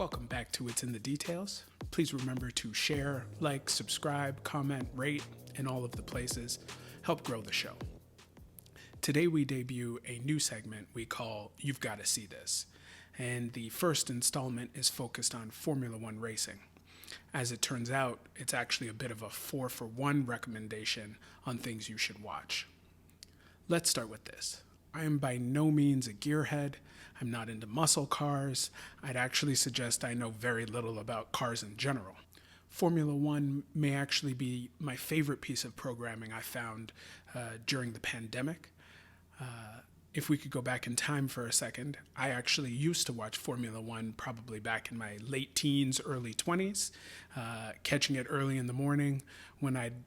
Welcome back to It's in the Details. Please remember to share, like, subscribe, comment, rate, and all of the places. Help grow the show. Today we debut a new segment we call You've Gotta See This, and the first installment is focused on Formula One racing. As it turns out, it's actually a bit of a 4-for-1 recommendation on things you should watch. Let's start with this. I am by no means a gearhead. I'm not into muscle cars. I'd actually suggest I know very little about cars in general. Formula One may actually be my favorite piece of programming I found during the pandemic. If we could go back in time for a second, I actually used to watch Formula One probably back in my late teens, early 20s, catching it early in the morning when I'd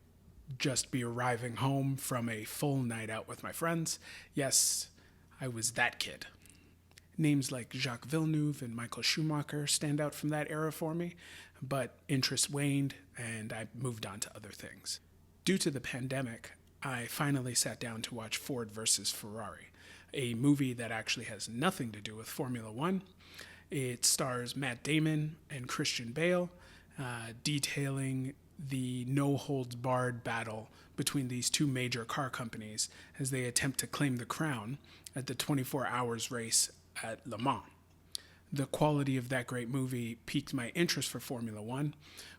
just be arriving home from a full night out with my friends. Yes, I was that kid. Names like Jacques Villeneuve and Michael Schumacher stand out from that era for me, but interest waned and I moved on to other things. Due to the pandemic, I finally sat down to watch Ford versus Ferrari, a movie that actually has nothing to do with Formula One. It stars Matt Damon and Christian Bale, detailing the no-holds-barred battle between these two major car companies as they attempt to claim the crown at the 24 hours race at Le Mans. The quality of that great movie piqued my interest for Formula One,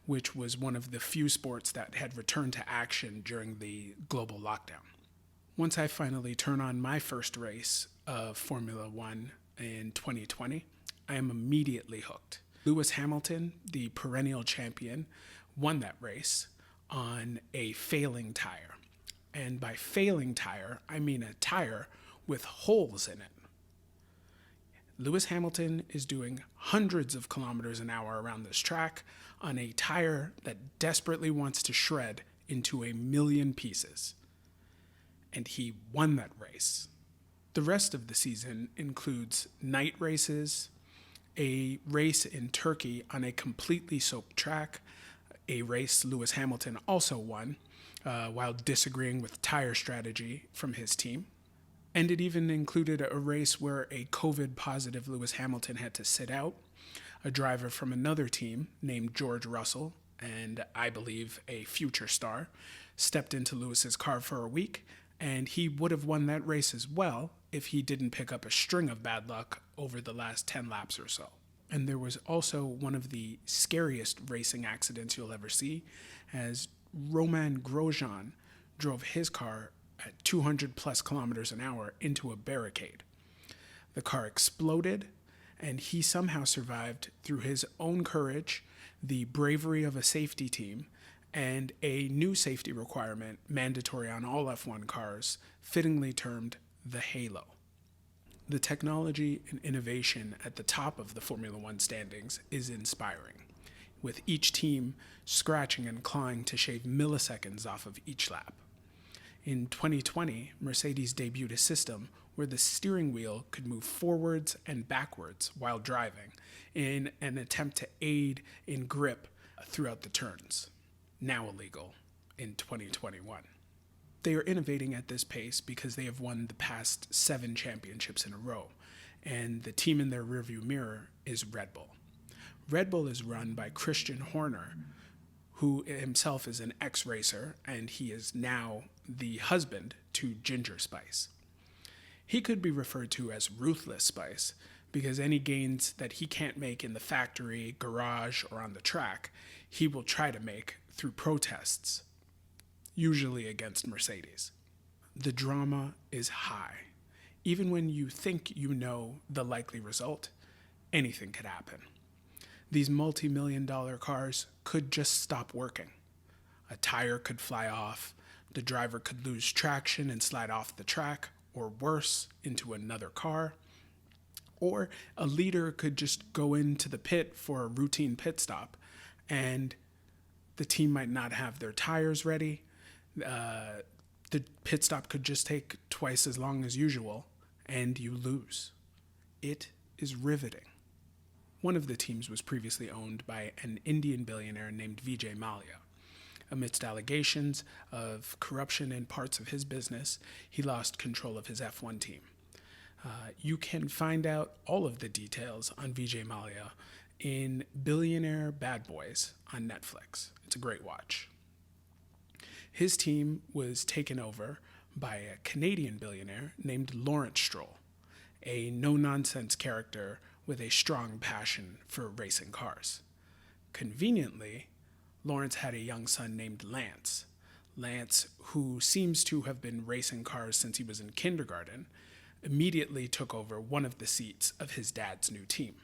which was one of the few sports that had returned to action during the global lockdown. Once I finally turn on my first race of Formula One in 2020, I am immediately hooked. Lewis Hamilton, the perennial champion, won that race on a failing tire. And by failing tire, I mean a tire with holes in it. Lewis Hamilton is doing hundreds of kilometers an hour around this track on a tire that desperately wants to shred into 1,000,000 pieces. And he won that race. The rest of the season includes night races, a race in Turkey on a completely soaked track, a race Lewis Hamilton also won while disagreeing with tire strategy from his team. And it even included a race where a COVID-positive Lewis Hamilton had to sit out. A driver from another team named George Russell, and I believe a future star, stepped into Lewis's car for a week, and he would have won that race as well if he didn't pick up a string of bad luck over the last 10 laps or so. And there was also one of the scariest racing accidents you'll ever see, as Romain Grosjean drove his car at 200 plus kilometers an hour into a barricade. The car exploded, and he somehow survived through his own courage, the bravery of a safety team, and a new safety requirement mandatory on all F1 cars, fittingly termed the Halo. The technology and innovation at the top of the Formula One standings is inspiring, with each team scratching and clawing to shave milliseconds off of each lap. In 2020, Mercedes debuted a system where the steering wheel could move forwards and backwards while driving in an attempt to aid in grip throughout the turns, now illegal in 2021. They are innovating at this pace because they have won the past 7 championships in a row, and the team in their rearview mirror is Red Bull. Red Bull is run by Christian Horner, who himself is an ex-racer, and he is now the husband to Ginger Spice. He could be referred to as Ruthless Spice because any gains that he can't make in the factory, garage, or on the track, he will try to make through protests, usually against Mercedes. The drama is high. Even when you think you know the likely result, anything could happen. These multi-million-dollar cars could just stop working. A tire could fly off, the driver could lose traction and slide off the track, or worse, into another car. Or a leader could just go into the pit for a routine pit stop, and the team might not have their tires ready. The pit stop could just take twice as long as usual, and you lose. It is riveting. One of the teams was previously owned by an Indian billionaire named Vijay Mallya. Amidst allegations of corruption in parts of his business, he lost control of his F1 team. You can find out all of the details on Vijay Mallya in Billionaire Bad Boys on Netflix. It's a great watch. His team was taken over by a Canadian billionaire named Lawrence Stroll, a no-nonsense character with a strong passion for racing cars. Conveniently, Lawrence had a young son named Lance. Lance, who seems to have been racing cars since he was in kindergarten, immediately took over one of the seats of his dad's new team.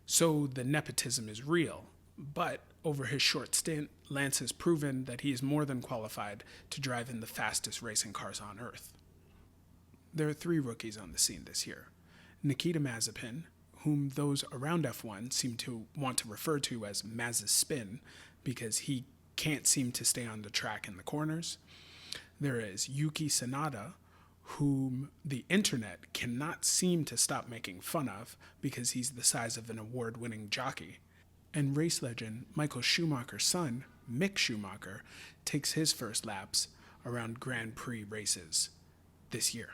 So the nepotism is real, but over his short stint, Lance has proven that he is more than qualified to drive in the fastest racing cars on Earth. There are 3 rookies on the scene this year. Nikita Mazepin, whom those around F1 seem to want to refer to as Maz's Spin because he can't seem to stay on the track in the corners. There is Yuki Tsunoda, whom the internet cannot seem to stop making fun of because he's the size of an award-winning jockey. And race legend Michael Schumacher's son, Mick Schumacher, takes his first laps around Grand Prix races this year.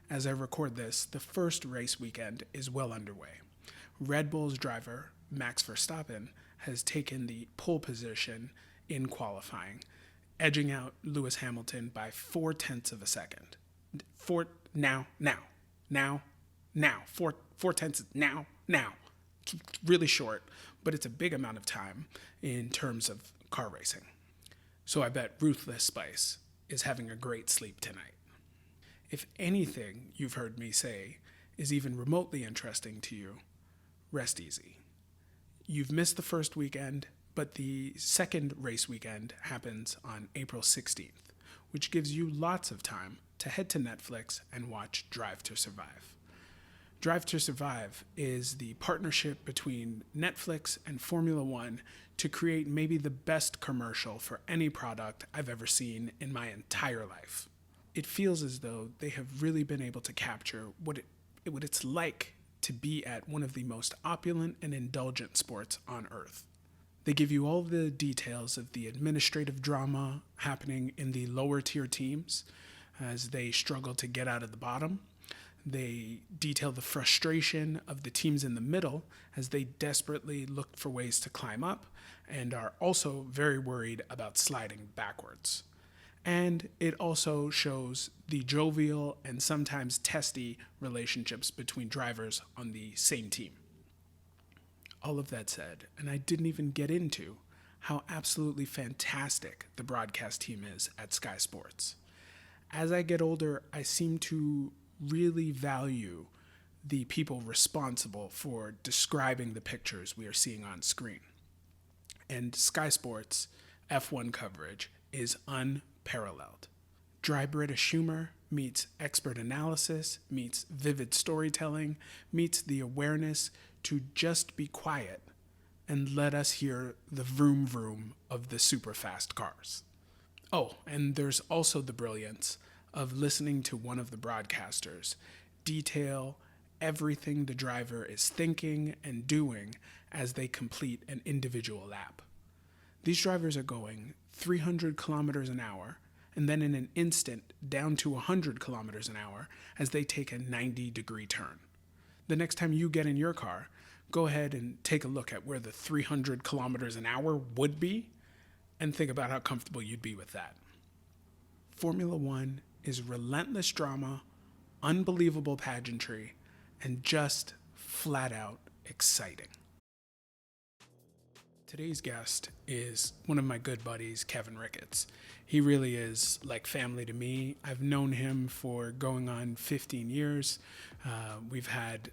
As I record this, the first race weekend is well underway. Red Bull's driver, Max Verstappen, has taken the pole position in qualifying, edging out Lewis Hamilton by 0.4 of a second. Four tenths now. It's really short, but it's a big amount of time in terms of car racing. So I bet Ruthless Spice is having a great sleep tonight. If anything you've heard me say is even remotely interesting to you, rest easy. You've missed the first weekend, but the second race weekend happens on April 16th, which gives you lots of time to head to Netflix and watch Drive to Survive. Drive to Survive is the partnership between Netflix and Formula One to create maybe the best commercial for any product I've ever seen in my entire life. It feels as though they have really been able to capture what it's like to be at one of the most opulent and indulgent sports on Earth. They give you all the details of the administrative drama happening in the lower tier teams as they struggle to get out of the bottom. They detail the frustration of the teams in the middle as they desperately look for ways to climb up and are also very worried about sliding backwards. And it also shows the jovial and sometimes testy relationships between drivers on the same team. All of that said, and I didn't even get into how absolutely fantastic the broadcast team is at Sky Sports. As I get older, I seem to really value the people responsible for describing the pictures we are seeing on screen. And Sky Sports F1 coverage is unparalleled. Dry British humor meets expert analysis, meets vivid storytelling, meets the awareness to just be quiet and let us hear the vroom vroom of the super fast cars. Oh, and there's also the brilliance of listening to one of the broadcasters detail everything the driver is thinking and doing as they complete an individual lap. These drivers are going 300 kilometers an hour and then in an instant down to 100 kilometers an hour as they take a 90-degree turn. The next time you get in your car, go ahead and take a look at where the 300 kilometers an hour would be and think about how comfortable you'd be with that. Formula One is relentless drama, unbelievable pageantry, and just flat out exciting. Today's guest is one of my good buddies, Kevin Ricketts. He really is like family to me. I've known him for going on 15 years. We've had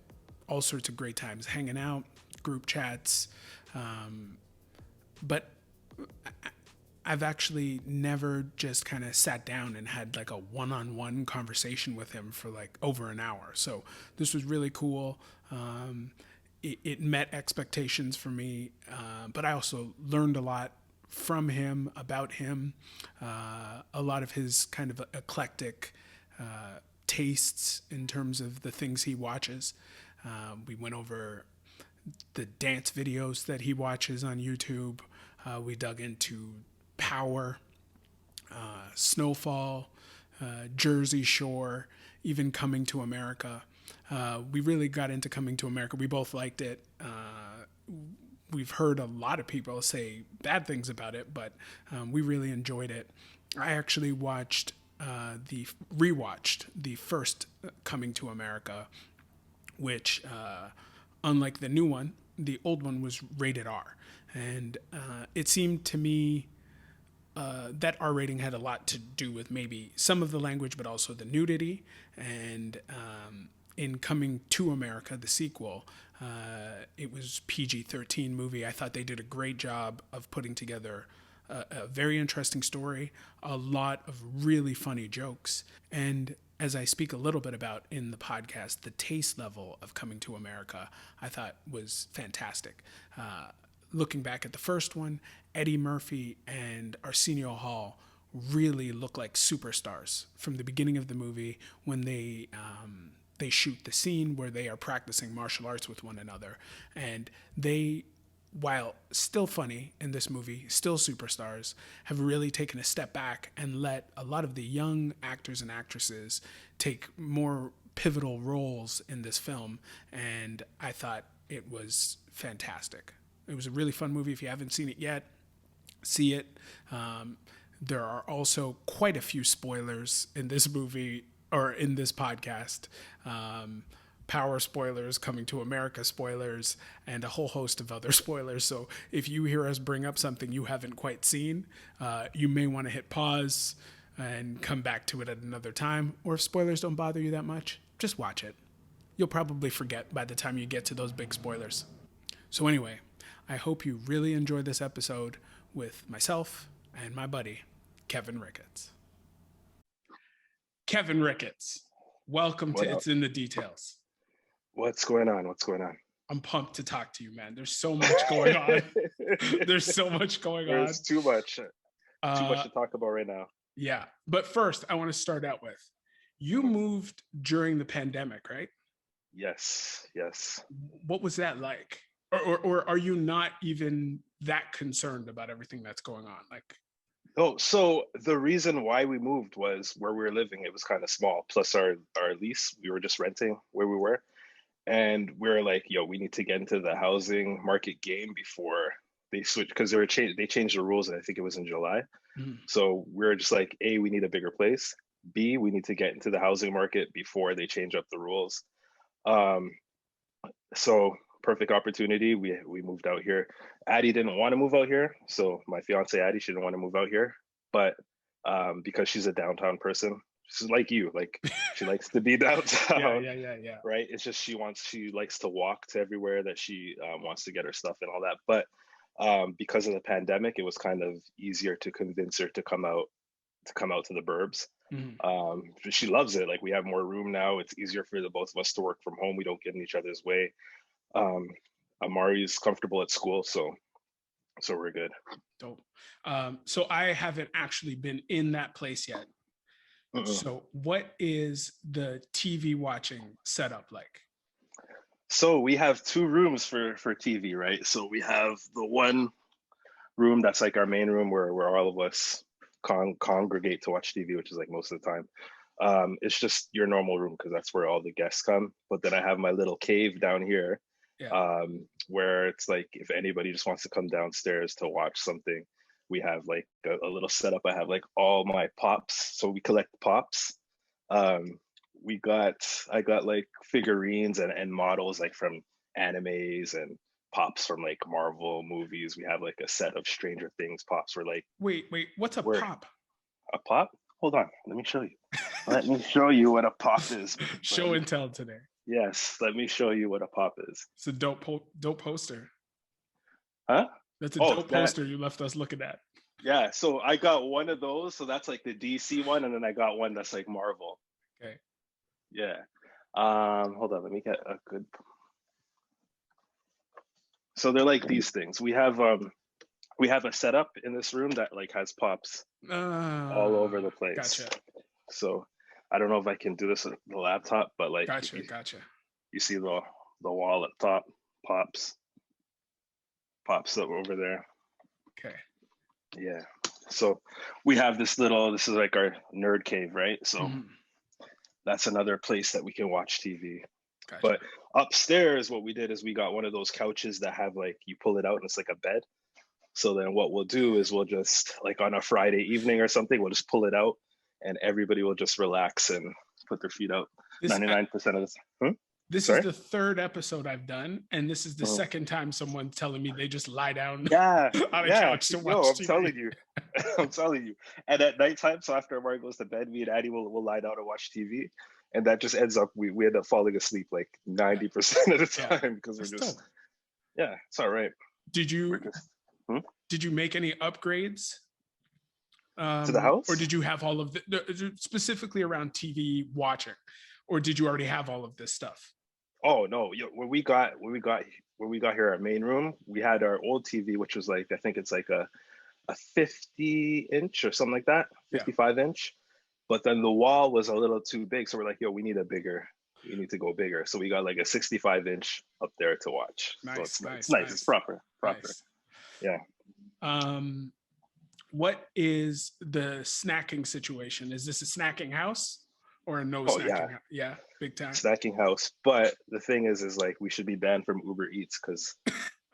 all sorts of great times hanging out, group chats, but I've actually never just kind of sat down and had like a one-on-one conversation with him for like over an hour. So this was really cool. It met expectations for me, but I also learned a lot from him, about him, a lot of his kind of eclectic tastes in terms of the things he watches. We went over the dance videos that he watches on YouTube. We dug into Power, Snowfall, Jersey Shore, even Coming to America. We really got into Coming to America. We both liked it. we've heard a lot of people say bad things about it, but we really enjoyed it. I actually rewatched the first Coming to America, which, unlike the new one, the old one was rated R. And it seemed to me that R rating had a lot to do with maybe some of the language, but also the nudity. And in Coming to America, the sequel, it was PG-13 movie. I thought they did a great job of putting together a very interesting story, a lot of really funny jokes. And as I speak a little bit about in the podcast, the taste level of Coming to America, I thought was fantastic. Looking back at the first one, Eddie Murphy and Arsenio Hall really look like superstars from the beginning of the movie when they shoot the scene where they are practicing martial arts with one another. And they, while still funny in this movie, still superstars, have really taken a step back and let a lot of the young actors and actresses take more pivotal roles in this film. And I thought it was fantastic. It was a really fun movie. If you haven't seen it yet, see it. There are also quite a few spoilers in this movie or in this podcast. Power spoilers, Coming to America spoilers, and a whole host of other spoilers. So if you hear us bring up something you haven't quite seen, you may want to hit pause and come back to it at another time. Or if spoilers don't bother you that much, just watch it. You'll probably forget by the time you get to those big spoilers. So anyway, I hope you really enjoyed this episode with myself and my buddy, Kevin Ricketts. Kevin Ricketts, welcome to It's in the Details. What's going on? What's going on? I'm pumped to talk to you, man. There's so much going on. There's so much going on. There's too much to talk about right now. Yeah. But first, I want to start out with, you moved during the pandemic, right? Yes. What was that like? Or are you not even that concerned about everything that's going on? So the reason why we moved was where we were living. It was kind of small. Plus our lease, we were just renting where we were. And we were like, we need to get into the housing market game before they switch, because they changed the rules, and I think it was in July. Mm-hmm. So we were just like, A, we need a bigger place. B, we need to get into the housing market before they change up the rules. So perfect opportunity. We moved out here. Addie didn't want to move out here. So my fiance Addie, she didn't want to move out here. But because she's a downtown person, she's like you, like she likes to be downtown. Yeah. Right. It's just she likes to walk to everywhere that she wants to get her stuff and all that. But because of the pandemic, it was kind of easier to convince her to come out to the burbs. Mm-hmm. She loves it. Like, we have more room now. It's easier for the both of us to work from home. We don't get in each other's way. Amari's comfortable at school, so we're good. Dope. So I haven't actually been in that place yet. So what is the TV watching setup like? So we have two rooms for TV, right? So we have the one room that's like our main room where all of us congregate to watch TV, which is like most of the time. It's just your normal room because that's where all the guests come. But then I have my little cave down here, where it's like if anybody just wants to come downstairs to watch something, we have like a little setup. I have like all my pops, so we collect pops. I got like figurines and models like from animes and pops from like Marvel movies. We have like a set of Stranger Things pops. We're like, wait, what's a pop? A pop? Hold on, let me show you. Let me show you what a pop is. Show and tell today. Yes, let me show you what a pop is. It's a dope poster. Huh? That's a dope poster you left us looking at. Yeah, so I got one of those. So that's like the DC one, and then I got one that's like Marvel. Okay. Yeah. Hold on, let me get a good. So they're like these things. We have a setup in this room that like has pops all over the place. Gotcha. So I don't know if I can do this with the laptop, but like gotcha. You see the wall at top, pops up over there. Okay. Yeah. So we have this is like our nerd cave, right? So that's another place that we can watch TV. Gotcha. But Upstairs, what we did is we got one of those couches that have like you pull it out and it's like a bed. So then what we'll do is we'll just like on a Friday evening or something, we'll just pull it out and everybody will just relax and put their feet out. 99% of the time. This Sorry? is the third episode I've done, and this is the second time someone's telling me they just lie down Yeah, on a yeah. couch to watch I'm TV. telling you. I'm telling you. And at nighttime, so after Amari goes to bed, me and Addie will lie down and watch TV. And that just ends up, we end up falling asleep like 90% of the time because we're just, it's all right. Did you make any upgrades to the house? or did you have all of the specifically around TV watching, or did you already have all of this stuff? Oh no! When we got here, our main room, we had our old TV, which was like, I think it's like a 50-inch or something like that, 55-inch. But then the wall was a little too big, so we're like, we need to go bigger. So we got like a 65-inch up there to watch. Nice, so nice. It's proper. Nice. Yeah. What is the snacking situation? Is this a snacking house or a snacking house? Yeah, big time. Snacking house. But the thing is like we should be banned from Uber Eats because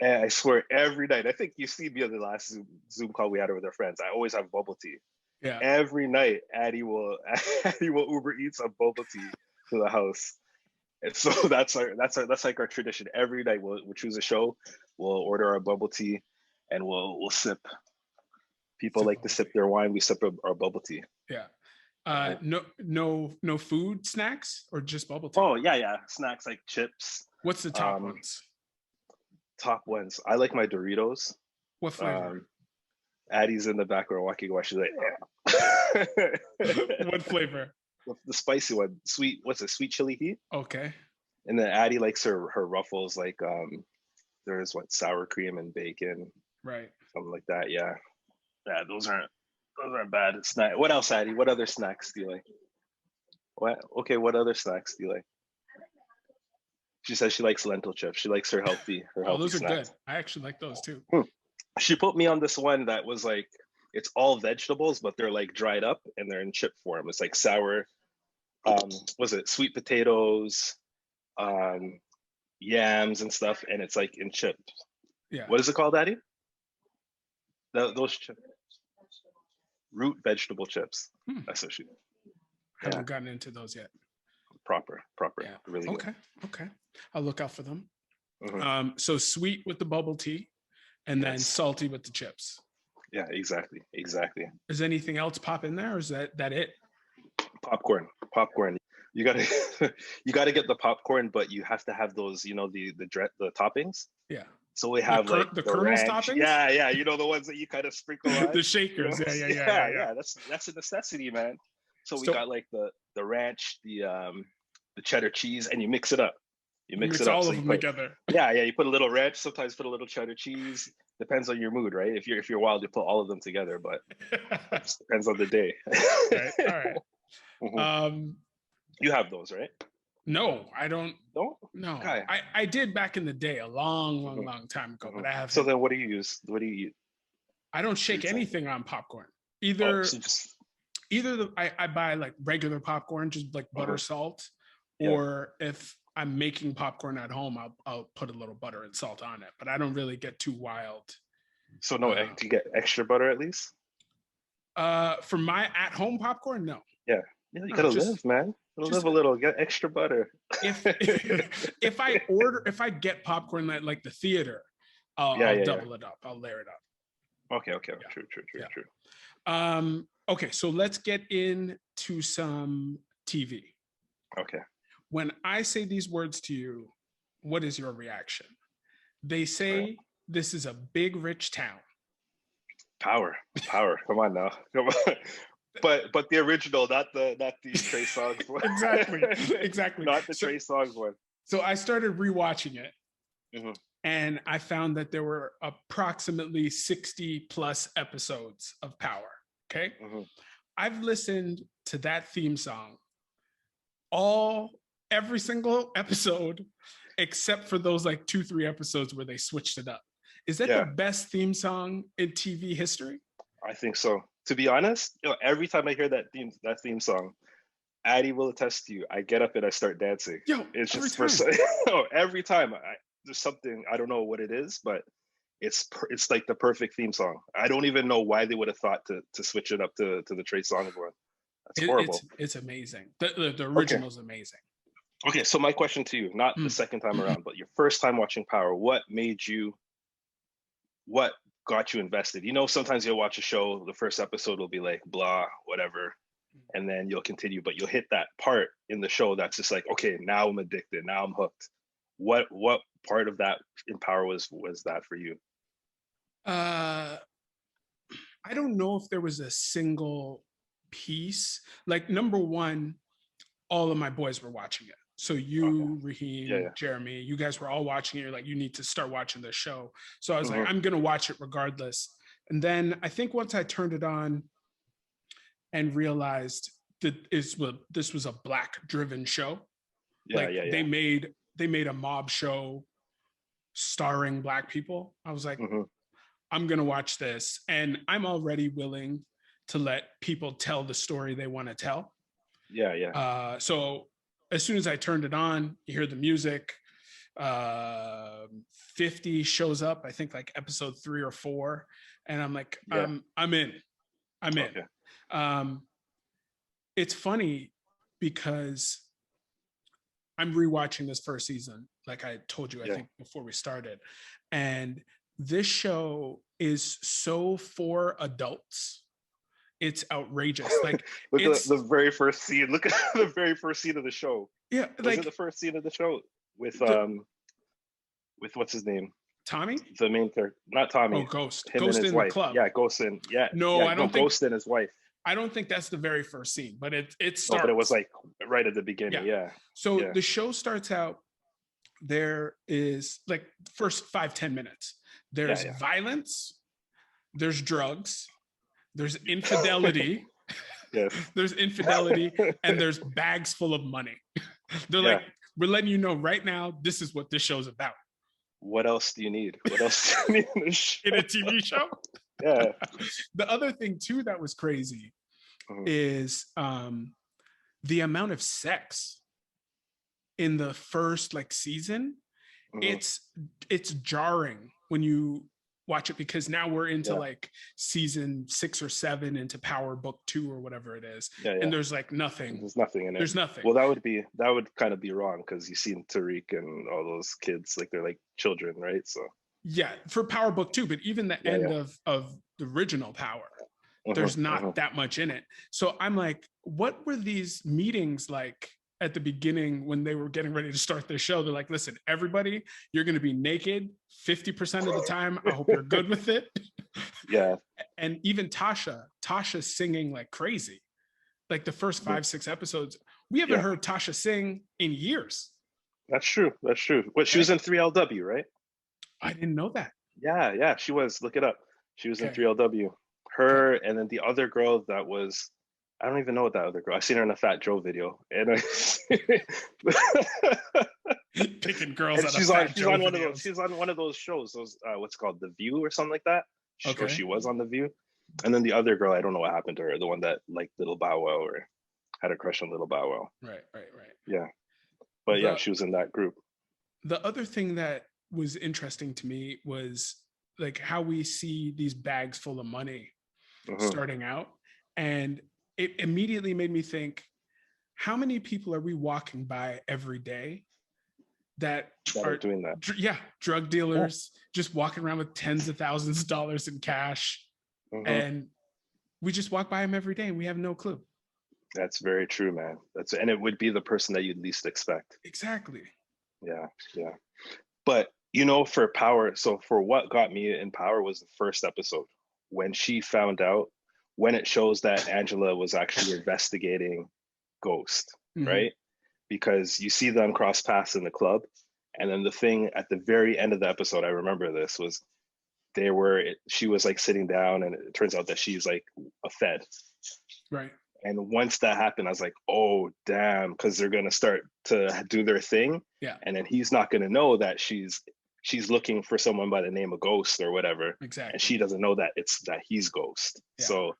I swear every night, I think you see me on the last Zoom call we had with our friends, I always have bubble tea. Yeah. Every night, Addie will Uber Eats a bubble tea to the house, and so that's like our tradition. Every night we'll choose a show, we'll order our bubble tea, and we'll sip. People like to sip their wine. We sip our bubble tea. Yeah. No food snacks or just bubble tea? Oh yeah. Snacks like chips. What's the top ones? Top ones. I like my Doritos. What flavor? Addie's in the back. We're walking away. She's like, What flavor? The spicy one. Sweet. What's it? Sweet chili heat. Okay. And then Addie likes her ruffles. Like there's sour cream and bacon. Right. Something like that. Yeah. Yeah. Those aren't bad. Snack. What else, Addie? What other snacks do you like? What? Okay. What other snacks do you like? She says she likes lentil chips. She likes her healthy. Those are snacks. good. I actually like those too. She put me on this one that was like, it's all vegetables, but they're like dried up and they're in chip form. It's like sour, sweet potatoes, yams and stuff, and it's like in chips. Yeah. What is it called, Daddy? Those chips. Root vegetable chips. That's what she. Haven't gotten into those yet. Proper. Yeah. Really good. Okay. I'll look out for them. Mm-hmm. So sweet with the bubble tea, and then salty with the chips. Yeah, exactly. Is anything else pop in there, or is that it? Popcorn. You gotta get the popcorn, but you have to have those, the toppings. Yeah. So we have the kernels toppings. Yeah. The ones that you kind of sprinkle on. The shakers. Yeah. That's a necessity, man. So we got like the ranch, the cheddar cheese, and you mix it up. You mix it up. All of them together. Yeah. You put a little ranch. Sometimes put a little cheddar cheese. Depends on your mood, right? If you're wild, you put all of them together. But it just depends on the day. All right. Mm-hmm. You have those, right? No, I don't. Don't? No, okay. I did back in the day, a long time ago. But I have. So then, what do you use? What do you eat? I don't shake anything on popcorn. Either I buy like regular popcorn, just like butter salt, or if I'm making popcorn at home, I'll put a little butter and salt on it. But I don't really get too wild. So do you get extra butter at least? For my at-home popcorn, no. Yeah, you gotta live, man. Live a little. Get extra butter. If I get popcorn at like the theater, I'll double it up. I'll layer it up. Okay. Yeah. True. Okay, so let's get into some TV. Okay. When I say these words to you, what is your reaction? They say this is a big, rich town. Power. Come on now. Come on. But the original, not the Trey Songz one. Exactly. Not the Trey Songz one. So I started rewatching it, and I found that there were approximately 60 plus episodes of Power. Okay, I've listened to that theme song every single episode, except for those like 2-3 episodes where they switched it up. Is that the best theme song in TV history? I think so. To be honest, every time I hear that theme song, Addie will attest to you. I get up and I start dancing. Yo, It's every just for time. no, every time. There's something I don't know what it is, but it's like the perfect theme song. I don't even know why they would have thought to switch it up to the Trey Songz one. That's horrible. It's amazing. The Okay. original is amazing. Okay, so my question to you, not the second time around, but your first time watching Power, what got you invested? You know, sometimes you'll watch a show, the first episode will be like blah, whatever, and then you'll continue, but you'll hit that part in the show that's just like, okay, now I'm addicted, now I'm hooked. What part of that in Power was that for you? I don't know if there was a single piece. Like number one, all of my boys were watching it. So you, Raheem, Yeah. Jeremy, you guys were all watching it. You're like, you need to start watching this show. So I was like, Mhm. I'm gonna watch it regardless. And then I think once I turned it on and realized that this was a black driven show. Yeah, Like they made a mob show starring black people. I was like, Mhm. I'm gonna watch this, and I'm already willing to let people tell the story they want to tell. Yeah. So as soon as I turned it on, you hear the music. 50 shows up, I think like episode 3 or 4, and I'm like, Yeah. I'm in. Okay. It's funny because I'm rewatching this first season, like I told you, I think before we started, and this show is so for adults. It's outrageous. Like Look it's at the very first scene. Look at the very first scene of the show. yeah, Was like it the first scene of the show with what's his name? Tommy? The main character, not Tommy. Oh, Ghost. Him and Ghost his in the wife. club. Yeah, Ghost in. Yeah, No, yeah. I No, don't think Ghost and his wife. I don't think that's the very first scene, but it No, but it was starts. like right at the beginning. Yeah. Yeah. So Yeah. the show starts out. There is like first 5-10 minutes. There's Yeah. violence. There's drugs. There's infidelity. Yes. There's infidelity, and there's bags full of money. They're Yeah. like, we're letting you know right now, this is what this show's about. What else do you need? What else do you need in a show? In a TV show? Yeah. The other thing too that was crazy Mhm. is the amount of sex in the first like season. Mhm. It's jarring when you watch it, because now we're into Yeah. like season 6 or 7 into Power Book 2 or whatever it is. Yeah. And there's like nothing. There's nothing in it. There's nothing. Well, that would kind of be wrong because you see Tariq and all those kids, like they're like children, right? So yeah, for Power Book 2, but even the end of the original Power, there's not that much in it. So I'm like, what were these meetings like at the beginning when they were getting ready to start their show? They're like, listen, everybody, you're going to be naked 50% of the time. I hope you're good with it. Yeah. And even Tasha singing like crazy. Like the first 5-6 episodes, we haven't heard Tasha sing in years. That's true. What, she was in 3LW, right? I didn't know that. Yeah, she was. Look it up. She was in 3LW. Her and then the other girl that was, I don't even know what that other girl. I seen her in a Fat Joe video, and picking girls. And she's on one of those shows. Those what's called The View or something like that. Or she was on The View. And then the other girl, I don't know what happened to her. The one that liked Little Bow Wow or had a crush on Little Bow Wow. Right. Yeah, but yeah, she was in that group. The other thing that was interesting to me was like how we see these bags full of money starting out, and it immediately made me think, how many people are we walking by every day that are doing that? Drug dealers just walking around with tens of thousands of dollars in cash, and we just walk by them every day and we have no clue. That's very true, man. And it would be the person that you'd least expect. Exactly. Yeah. But you know, for Power, so for what got me in Power was the first episode when she found out, when it shows that Angela was actually investigating Ghost, right? Because you see them cross paths in the club, and then the thing at the very end of the episode, I remember this, was she was like sitting down, and it turns out that she's like a Fed, right? And once that happened, I was like, oh damn, because they're gonna start to do their thing, and then he's not gonna know that she's looking for someone by the name of Ghost or whatever, exactly, and she doesn't know that he's Ghost. So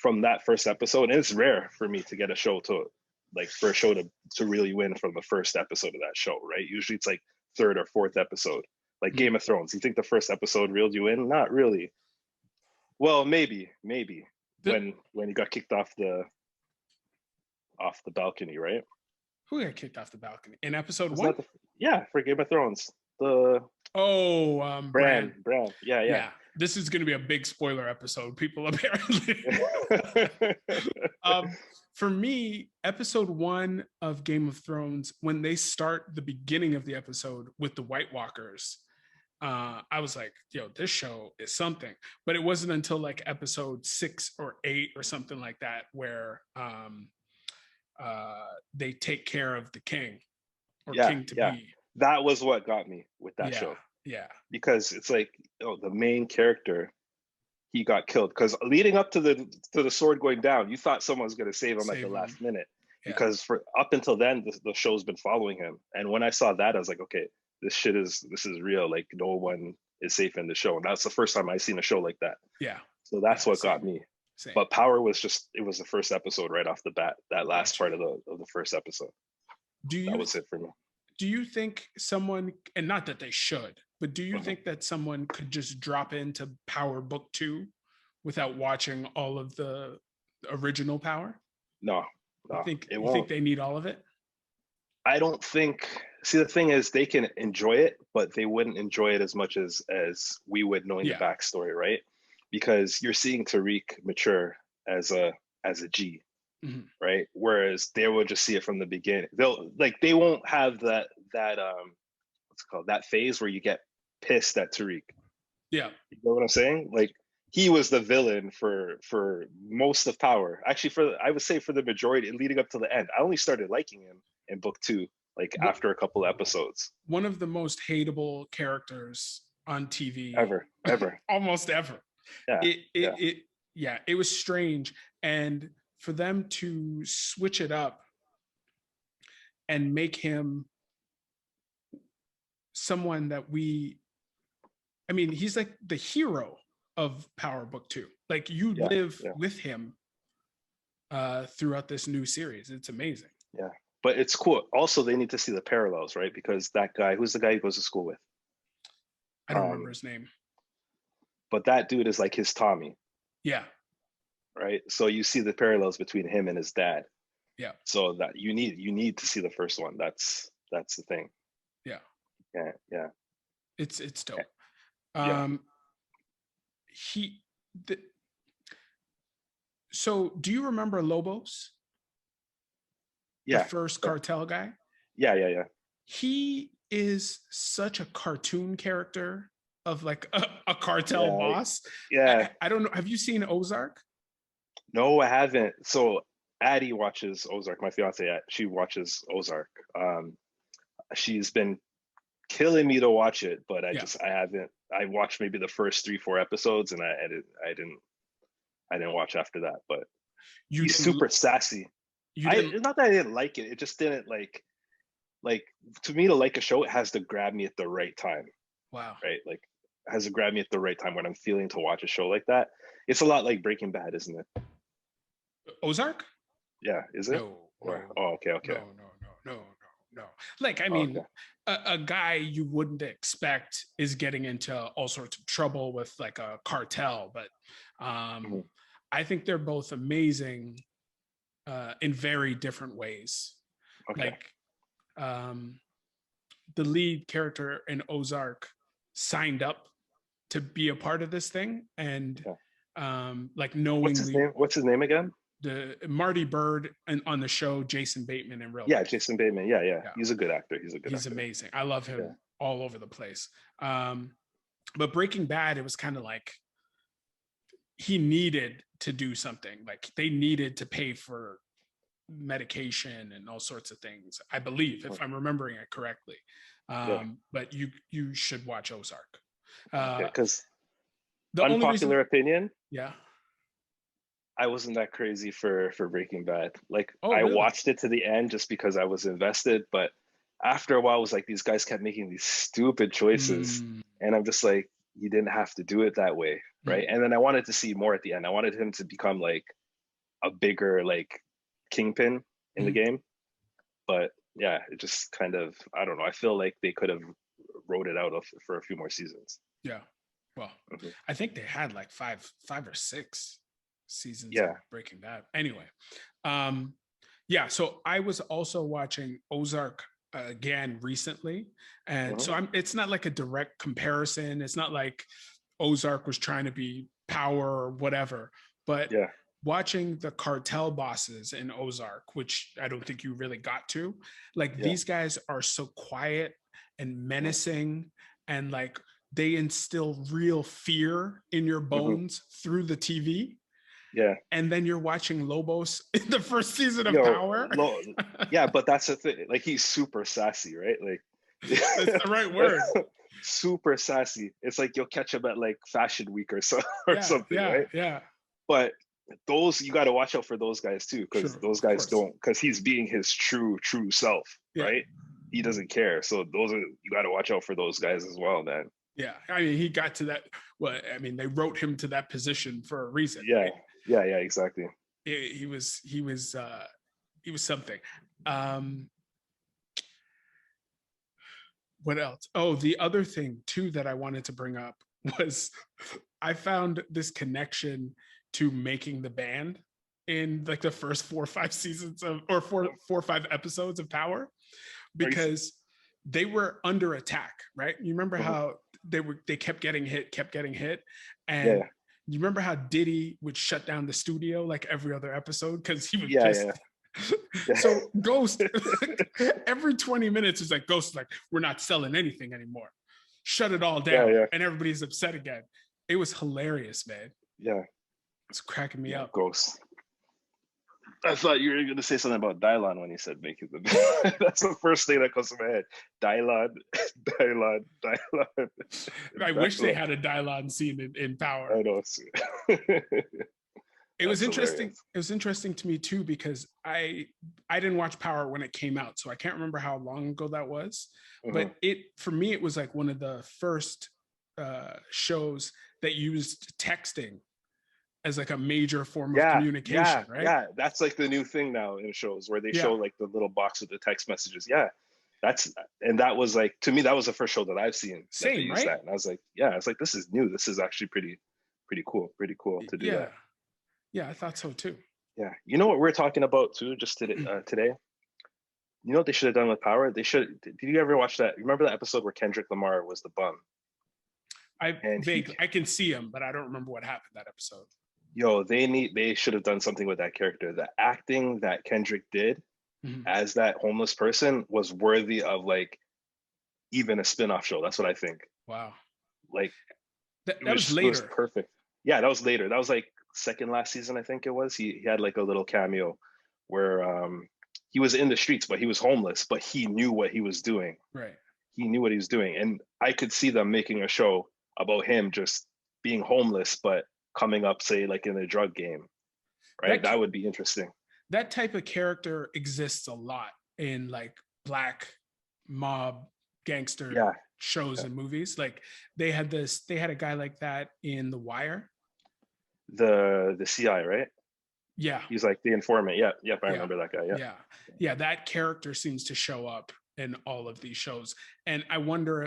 from that first episode, and it's rare for me to get a show to like for a show to really win from the first episode of that show, right? Usually it's like third or fourth episode. Like Game of Thrones, you think the first episode reeled you in? Not really. Well, maybe when he got kicked off the balcony, right? Who got kicked off the balcony in episode Was one? Yeah, for Game of Thrones. The Bran. Yeah. This is going to be a big spoiler episode, people, apparently. For me, episode 1 of Game of Thrones, when they start the beginning of the episode with the White Walkers, I was like, yo, this show is something. But it wasn't until like episode 6 or 8 or something like that where they take care of the king or king to be. That was what got me with that show. Yeah. Because it's like, the main character, he got killed. Because leading up to the sword going down, you thought someone was going to save him at the last minute. Yeah. Because for up until then, the show's been following him. And when I saw that, I was like, okay, this is real. Like, no one is safe in the show. And that's the first time I've seen a show like that. Yeah. So that's what got me. Same. But Power was it was the first episode right off the bat. That last part of the first episode. That was it for me. Do you think someone, and not that they should, but do you think that someone could just drop into Power Book 2 without watching all of the original Power? No. You think they need all of it? I don't think. See, the thing is, they can enjoy it, but they wouldn't enjoy it as much as we would, knowing the backstory, right? Because you're seeing Tariq mature as a G. Mm-hmm. Right. Whereas they will just see it from the beginning. They won't have that what's it called, that phase where you get pissed at Tariq. Yeah. You know what I'm saying? Like, he was the villain for most of Power. Actually, I would say for the majority leading up to the end. I only started liking him in book 2, like after a couple episodes. One of the most hateable characters on TV ever. Almost ever. Yeah. It was strange. And for them to switch it up and make him someone that he's like the hero of Power Book 2. Like, you live with him throughout this new series. It's amazing. Yeah, but it's cool. Also, they need to see the parallels, right? Because that guy, who's the guy he goes to school with? I don't remember his name. But that dude is like his Tommy. Yeah. Right. So you see the parallels between him and his dad. Yeah. So that you need to see the first one. That's the thing. Yeah. Yeah. It's dope. So do you remember Lobos? Yeah. The first cartel guy? Yeah. He is such a cartoon character of like a cartel boss. Yeah. I don't know. Have you seen Ozark? No, I haven't. So Addie watches Ozark. My fiance, she watches Ozark. She's been killing me to watch it, but I haven't. I watched maybe the first 3-4 episodes, and I didn't watch after that. But he's super sassy. Not that I didn't like it. It just didn't like to me, to like a show, it has to grab me at the right time. Wow. Right. Like, it has to grab me at the right time when I'm feeling to watch a show like that. It's a lot like Breaking Bad, isn't it? Ozark? Yeah, is it? No. Oh, okay. No. Like, a guy you wouldn't expect is getting into all sorts of trouble with like a cartel, but I think they're both amazing in very different ways. Okay. Like, the lead character in Ozark signed up to be a part of this thing, and like knowingly. What's his name again? The Marty Bird on the show, Jason Bateman in real life. Yeah, Jason Bateman. Yeah. He's a good actor. He's amazing. I love him all over the place. But Breaking Bad, it was kind of like he needed to do something. Like, they needed to pay for medication and all sorts of things, I believe, if I'm remembering it correctly. But you should watch Ozark. Because unpopular opinion. Yeah. I wasn't that crazy for Breaking Bad. Like, I watched it to the end just because I was invested, but after a while, it was like these guys kept making these stupid choices, and I'm just like, you didn't have to do it that way, right? And then I wanted to see more at the end. I wanted him to become like a bigger like kingpin, in the game. But yeah, it just kind of, I don't know. I feel like they could have wrote it out for a few more seasons. Yeah. Well, Mhm. I think they had like five or six seasons of Yeah. Breaking Bad. Anyway, yeah. So I was also watching Ozark again recently, and Mhm. so it's not like a direct comparison. It's not like Ozark was trying to be Power or whatever, but Yeah. watching the cartel bosses in Ozark, which I don't think you really got to, like Yeah. these guys are so quiet and Mhm. menacing, and like they instill real fear in your Mhm. bones through the TV. Yeah. And then you're watching Lobos in the first season of Yo, Power. yeah, but that's the thing. Like he's super sassy, right? Like That's the right word. super sassy. It's like you'll catch him at like Fashion Week or so or Yeah, something, yeah, right? yeah. But those you got to watch out for those guys too, because True, those of guys course. don't, because he's being his true self, Yeah, right? He doesn't care. So those are, you got to watch out for those guys as well, man. yeah. I mean, he got to that. Well, I mean, they wrote him to that position for a reason, Yeah, right? yeah, exactly. He was something. Um, what else? Oh, the other thing too that I wanted to bring up was I found this connection to Making the Band in like the first 4 or 5 seasons of, or four or five episodes of Power, Are you, because they were under attack, right? You remember mhm. how they kept getting hit, and Yeah, you remember how Diddy would shut down the studio like every other episode because he was yeah, pissed. yeah, yeah, So Ghost, every 20 minutes is like Ghost is like, we're not selling anything anymore. Shut it all yeah, down. yeah, And everybody's upset again. It was hilarious, man. yeah, It's cracking me yeah. up. Ghost. I thought you were going to say something about Dylon when you said make it the. That's the first thing that comes to my head. Dylon, Dylon, Dylon, I wish they Dylon. had a Dylon scene in Power. I know. It was That's interesting. hilarious. It was interesting to me too, because I didn't watch Power when it came out, so I can't remember how long ago that was. Mhm. But it, for me, it was like one of the first shows that used texting as like a major form of Yeah, communication, yeah, right? yeah. That's like the new thing now in shows where they Yeah, show like the little box with the text messages. Yeah, that's, and that was like, to me that was the first show that I've seen that they same, used right? that, and I was like, yeah, I was like, this is new. This is actually pretty cool to do Yeah, that. yeah, I thought so too. Yeah, you know what we're talking about too, just today. You know what they should have done with Power? They should. Did you ever watch that? Remember that episode where Kendrick Lamar was the bum, and he, I can see him, but I don't remember what happened that episode. yo, they should have done something with that character. The acting that Kendrick did Mhm. as that homeless person was worthy of like even a spin-off show. That's what I think. Wow, Like that was it was later. perfect. Yeah, that was later. That was like second last season, I think it was. He had like a little cameo where he was in the streets, but he was homeless, but he knew what he was doing. Right. He knew what he was doing. And I could see them making a show about him just being homeless, but coming up, say, like in a drug game, right? That That would be interesting. that type of character exists a lot in like black mob gangster Yeah, shows yeah. and movies. Like they had a guy like that in The Wire. The CI, right? Yeah, He's like the informant. Yeah, yep, I yeah, remember that guy. Yeah. yeah, yeah. That character seems to show up in all of these shows, and I wonder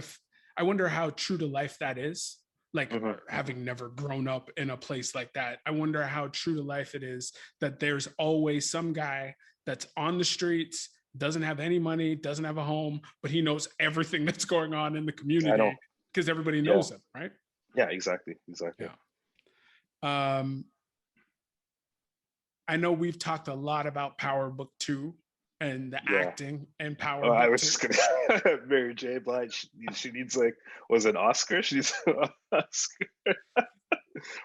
how true to life that is. Like Hmm. having never grown up in a place like that, I wonder how true to life it is that there's always some guy that's on the streets, doesn't have any money, doesn't have a home, but he knows everything that's going on in the I know. community because everybody Yeah. knows him, right? Yeah, exactly. Exactly. Yeah. Um, I know we've talked a lot about Power Book 2 and the Yeah. acting in Power Oh, I Book was 2. just gonna Mary J. Blige. She needs like, was it an Oscar? She needs an Oscar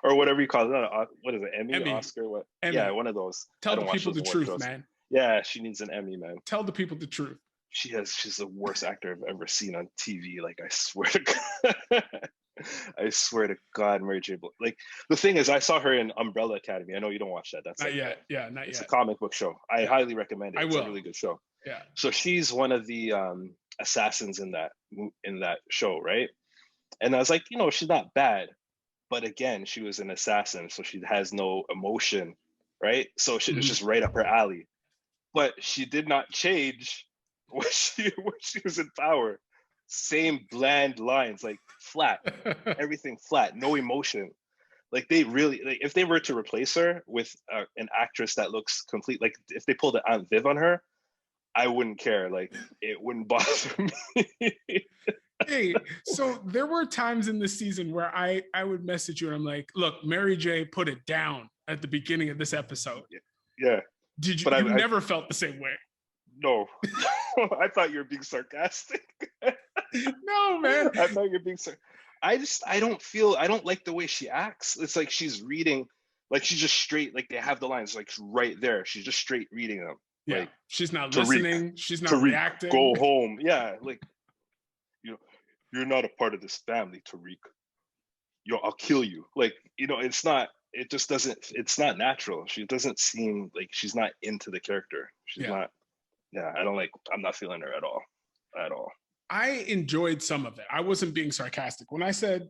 or whatever you call it. What is it? Emmy, Emmy, Oscar? What? Yeah, Emmy, one of those. I tell the don't watch people those the award truth, shows. man. Yeah, she needs an Emmy, man. Tell the people the truth. She's the worst actor I've ever seen on TV. Like I swear to God. I swear to God, Mary J. Blige. Like the thing is, I saw her in Umbrella Academy. I know you don't watch that. That's Not like yet. Yeah, not it's a yet. comic book show. I Yeah, highly recommend it. I It's a will. really good show. Yeah. So she's one of the assassins in that show, right? And I was like, she's not bad, but again, she was an assassin, so she has no emotion, right? So it's Mhm. just right up her alley. but she did not change when she was in power. Same bland lines, like flat, everything flat, no emotion. Like they really, like if they were to replace her with an actress that looks complete, like if they pulled an Aunt Viv on her, I wouldn't care. Like it wouldn't bother me. Hey, so there were times in this season where I would message you and I'm like, look, Mary J put it down at the beginning of this episode. Yeah. Did you? But You never felt the same way. No. I thought you were being sarcastic. No, man. I thought you were being sarcastic. I don't like the way she acts. It's like she's reading, like she's just straight, like they have the lines like right there. She's just straight reading them. Yeah. Like, she's not Tariq, listening. She's not Tariq, reacting. go home. Yeah. Like, you're not a part of this family, Tariq. I'll kill you. Like, it's not, it just doesn't, it's not natural. She doesn't seem like she's not into the character. She's not, I'm not feeling her at all. At all. I enjoyed some of it. I wasn't being sarcastic. When I said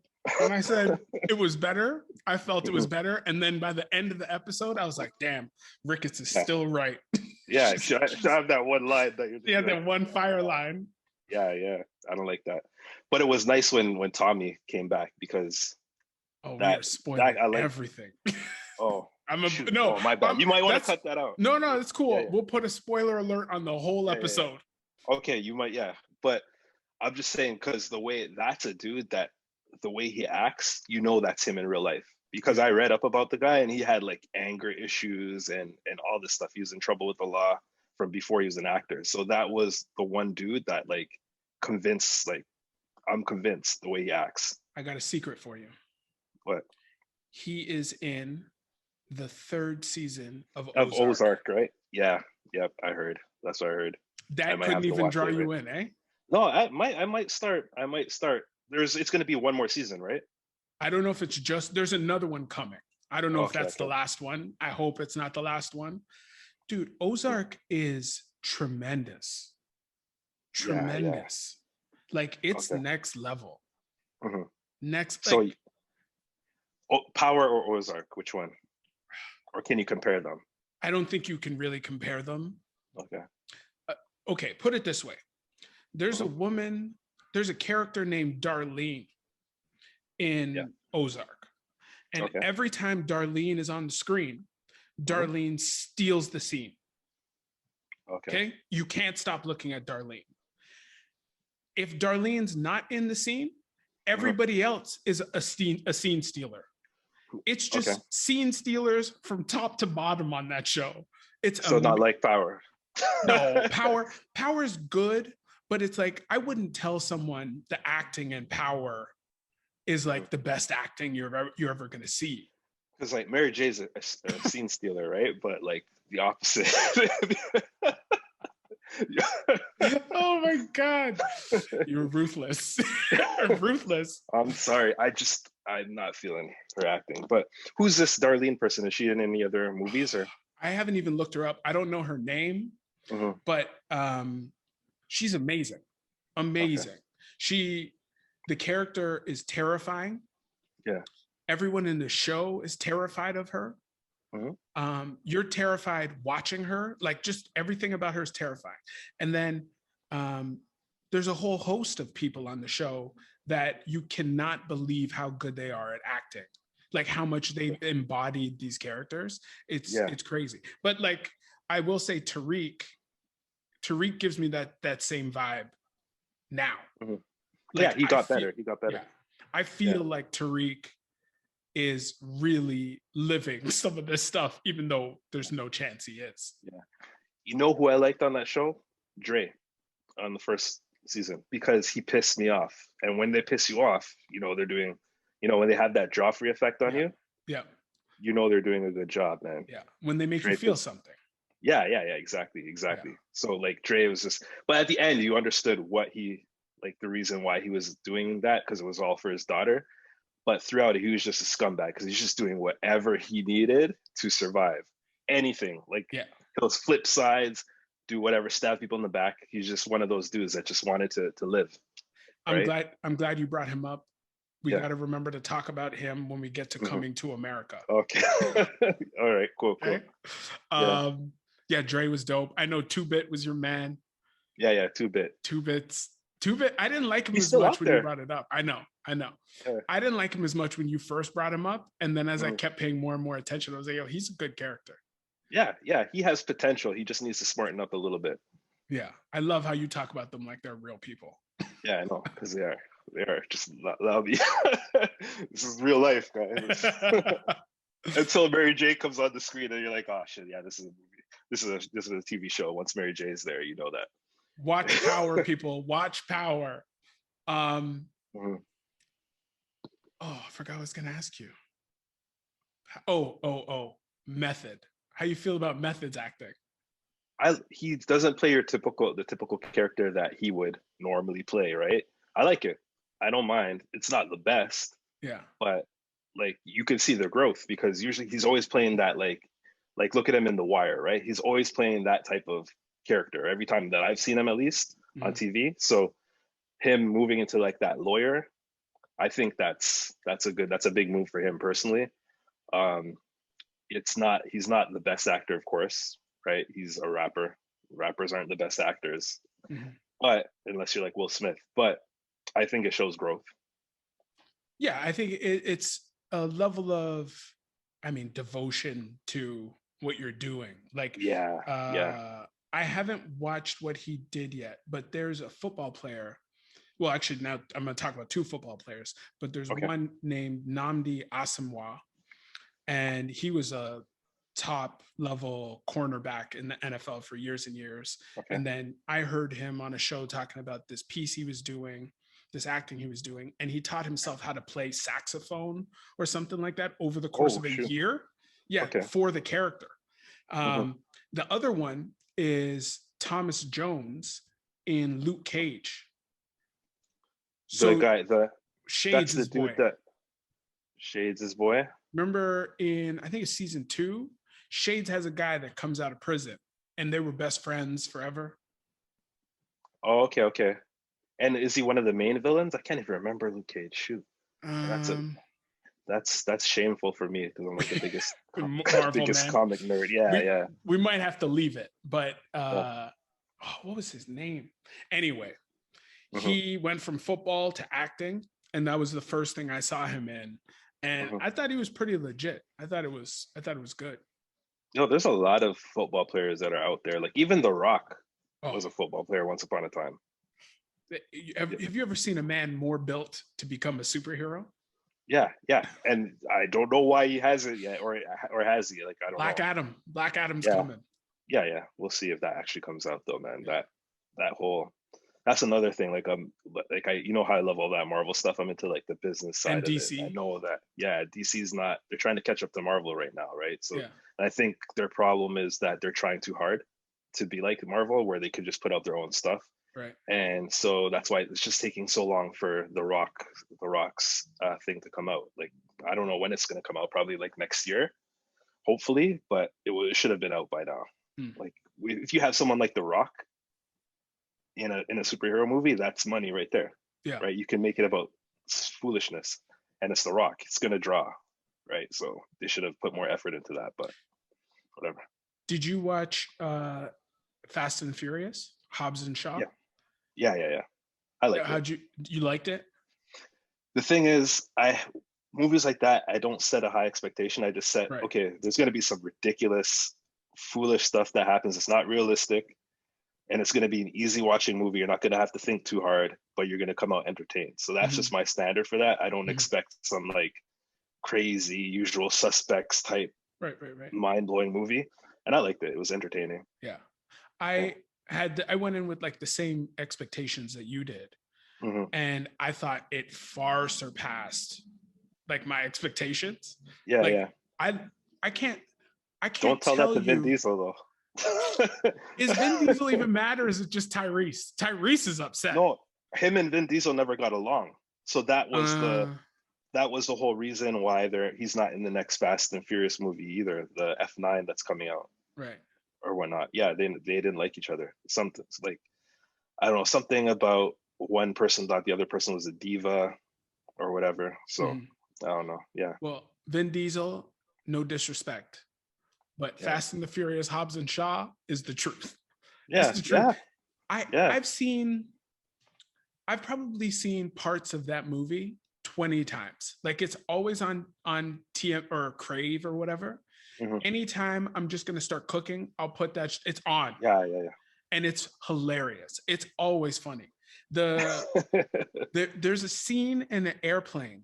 it was better, I felt it was better. And then by the end of the episode, I was like, damn, Ricketts is still right. Yeah, she'll have that one line that you're yeah, that one fire line. Yeah, I don't like that. But it was nice when Tommy came back because we are spoiling everything. Oh, no, my bad. You might want to cut that out. No, it's cool. Yeah. We'll put a spoiler alert on the whole episode. Yeah. Okay, you might, but I'm just saying because that's a dude that the way he acts, that's him in real life. Because I read up about the guy and he had like anger issues and all this stuff. He was in trouble with the law from before he was an actor. So that was the one dude that like convinced, like I'm convinced the way he acts. I got a secret for you. What? He is in the 3rd season of Ozark, right? Yeah. Yep. I heard. That's what I heard. That couldn't even draw you in, eh? No, I might start. It's going to be one more season, right? I don't know if it's there's another one coming. I don't know if that's the last one. I hope it's not the last one. Dude, Ozark is tremendous. Tremendous. Yeah. Like it's next level. Mm-hmm. Next. So, Power or Ozark, which one? Or can you compare them? I don't think you can really compare them. Okay. Okay, put it this way. There's there's a character named Darlene in Ozark. And every time Darlene is on the screen, Darlene steals the scene. Okay? You can't stop looking at Darlene. If Darlene's not in the scene, everybody else is a scene stealer. It's just scene stealers from top to bottom on that show. It's so not like Power. No, Power's good, but it's like I wouldn't tell someone the acting in Power is like the best acting you're ever going to see. Because like Mary J's a scene stealer, right? But like the opposite. Oh my God, you're ruthless. Ruthless. I'm sorry. I'm not feeling her acting. But who's this Darlene person? Is she in any other movies or? I haven't even looked her up. I don't know her name, but she's amazing. Amazing. Okay. The character is terrifying. Yeah. Everyone in the show is terrified of her. You're terrified watching her. Like just everything about her is terrifying. And then there's a whole host of people on the show that you cannot believe how good they are at acting. Like how much they've embodied these characters. It's crazy. But like I will say Tariq gives me that same vibe now. Like, he got better. Yeah. I feel like Tariq is really living some of this stuff, even though there's no chance he is. Yeah. You know who I liked on that show? Dre on the first season, because he pissed me off. And when they piss you off, they're doing, when they have that Joffrey effect on you. Yeah. They're doing a good job, man. Yeah. When they make you feel something. Yeah. Exactly. Yeah. So like Dre was just, but at the end you understood the reason why he was doing that, because it was all for his daughter. But throughout it, he was just a scumbag because he's just doing whatever he needed to survive. Anything. He'll flip sides, do whatever, stab people in the back. He's just one of those dudes that just wanted to live. Right? I'm glad you brought him up. We got to remember to talk about him when we get to Coming to America. Okay. All right. Cool. Okay? Yeah, Dre was dope. I know 2-Bit was your man. Yeah, 2-Bit. 2-Bit's 2-Bit. I didn't like him He's as still much out when you there. brought it up. I know. Yeah. I didn't like him as much when you first brought him up, and then as I Mhm. kept paying more and more attention, I was like, "Yo, he's a good character." Yeah, he has potential. He just needs to smarten up a little bit. Yeah, I love how you talk about them like they're real people. Yeah, I know, because they are just that'll be. This is real life, guys. Until Mary J comes on the screen, and you're like, oh shit, yeah, this is a movie. This is a TV show. Once Mary J is there, you know that. Watch Power, people. Watch Power. Mhm. Oh, I forgot what I was gonna ask you. Method. How you feel about Method's acting? He doesn't play the typical character that he would normally play, right? I like it. I don't mind. It's not the best, Yeah. but like you can see the growth because usually he's always playing that like look at him in The Wire, right? He's always playing that type of character every time that I've seen him, at least on Mhm. TV. So him moving into like that lawyer, I think that's a big move for him personally. Um, it's not he's not the best actor, of course, right? He's a rapper. Rappers aren't the best actors, Mhm. but unless you're like Will Smith. But I think it shows growth. Yeah, I think it's a level of, I mean, devotion to what you're doing. Like, Yeah. I haven't watched what he did yet, but there's a football player. Well, actually, now I'm going to talk about two football players, but there's Okay. one named Namdi Asamoah, and he was a top level cornerback in the NFL for years and years. Okay. And then I heard him on a show talking about this piece he was doing, this acting he was doing, and he taught himself how to play saxophone or something like that over the course Oh of a shoot. year. Yeah, Okay. for the character. Hmm. The other one is Thomas Jones in Luke Cage. The So guy, Shades' that's the his dude boy. that shades his boy. Remember in, I think it's season 2, Shades has a guy that comes out of prison and they were best friends forever. Oh, okay. And is he one of the main villains? I can't even remember Luke Cage. Shoot, that's a Um, that's shameful for me because I'm like the biggest Marvel biggest man. comic nerd. Yeah, We yeah, we might have to leave it, but yeah. what was his name? Anyway, Hmm. he went from football to acting, and that was the first thing I saw him in. And Hmm. I thought he was pretty legit. I thought it was good. There's a lot of football players that are out there. Like even The Rock Oh, was a football player once upon a time. have you ever seen a man more built to become a superhero? Yeah. And I don't know why he hasn't yet, or has he? Like I don't Black know. Adam. Black Adam's Yeah, coming. yeah. We'll see if that actually comes out though, man. Yeah. That whole that's another thing. Like I how I love all that Marvel stuff. I'm into like the business And side of it. I DC. know that DC's not. They're trying to catch up to Marvel right now, right? So Yeah. I think their problem is that they're trying too hard to be like Marvel, where they could just put out their own stuff. Right. And so that's why it's just taking so long for the Rock's thing to come out. Like I don't know when it's going to come out. Probably like next year, hopefully. But it should have been out by now. Hmm. Like if you have someone like The Rock in a superhero movie, that's money right there, Yeah. right? You can make it about foolishness, and it's The Rock. It's going to draw, right? So they should have put more effort into that. But whatever. Did you watch Fast and Furious? Hobbs and Shaw? Yeah. I liked it. You liked it? The thing is, I movies like that, I don't set a high expectation. I just set, Right. okay, there's going to be some ridiculous, foolish stuff that happens. It's not realistic, and it's going to be an easy watching movie. You're not going to have to think too hard, but you're going to come out entertained. So that's Mm-hmm. just my standard for that. I don't Mm-hmm. expect some like crazy Usual Suspects type Right. mind blowing movie, and I liked it. It was entertaining. Yeah. Yeah. I went in with like the same expectations that you did. Hmm. And I thought it far surpassed like my expectations. Yeah. Like I I can't Don't tell that tell to Vin you, Diesel though. is Vin Diesel even mad or is it just Tyrese? Tyrese is upset. No, him and Vin Diesel never got along. So Uh that was the whole reason why he's not in the next Fast and Furious movie either, the F9 that's coming out right. or whatnot. Yeah, they didn't like each other. Something like I don't know, something about one person thought the other person was a diva or whatever. So Mhm. I don't know. Yeah. Well, Vin Diesel, no disrespect, but Yeah. Fast and the Furious Hobbs and Shaw is the truth. It's Yeah. the truth. Yeah. Yeah. I've probably seen parts of that movie 20 times. Like it's always on TM or Crave or whatever. Mhm. Anytime I'm just gonna start cooking, I'll put that. It's on, Yeah. Yeah. and it's hilarious. It's always funny. There's a scene in an airplane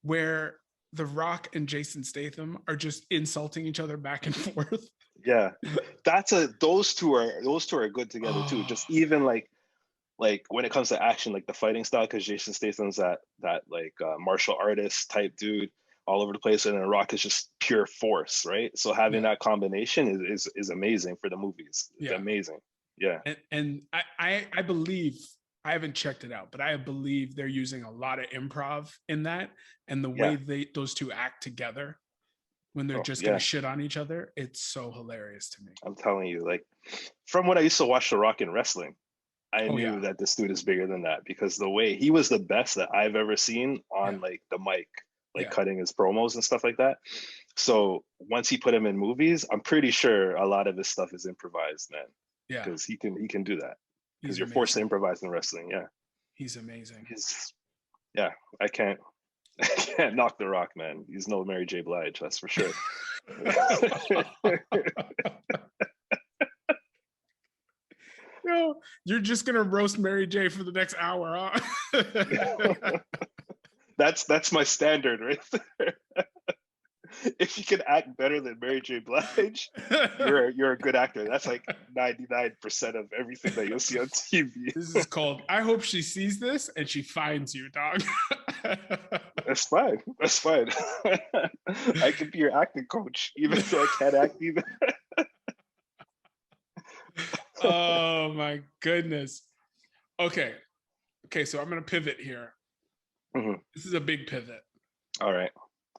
where The Rock and Jason Statham are just insulting each other back and forth. Yeah. Those two are good together too. Oh, Just even like when it comes to action, like the fighting style, because Jason Statham's that like martial artist type dude all over the place, and then Rock is just pure force, right? So having yeah, that combination is amazing for the movies. It's yeah. amazing. Yeah. And I believe, I haven't checked it out, but I believe they're using a lot of improv in that, and the Yeah. way those two act together when they're Oh, just gonna yeah. shit on each other. It's so hilarious to me. I'm telling you, like from when I used to watch The Rock in wrestling, I Oh yeah, knew that this dude is bigger than that because the way he was the best that I've ever seen yeah, on like the mic, like yeah, cutting his promos and stuff like that. So once he put him in movies, I'm pretty sure a lot of his stuff is improvised, man, yeah. because he can do that because He's you're forced to amazing. improvise in wrestling. Yeah, He's amazing. he's yeah. I can't I can't knock The Rock, man. He's no Mary J. Blige, that's for sure. No, you're just gonna roast Mary J for the next hour, huh? That's my standard right there. If you can act better than Mary J. Blige, you're a good actor. That's like 99% of everything that you'll see on TV. This is called. I hope she sees this and she finds you, dog. That's fine. That's fine. I could be your acting coach, even though I can't act either. Oh my goodness. Okay. Okay, so I'm gonna pivot here. Mhm. This is a big pivot. All right,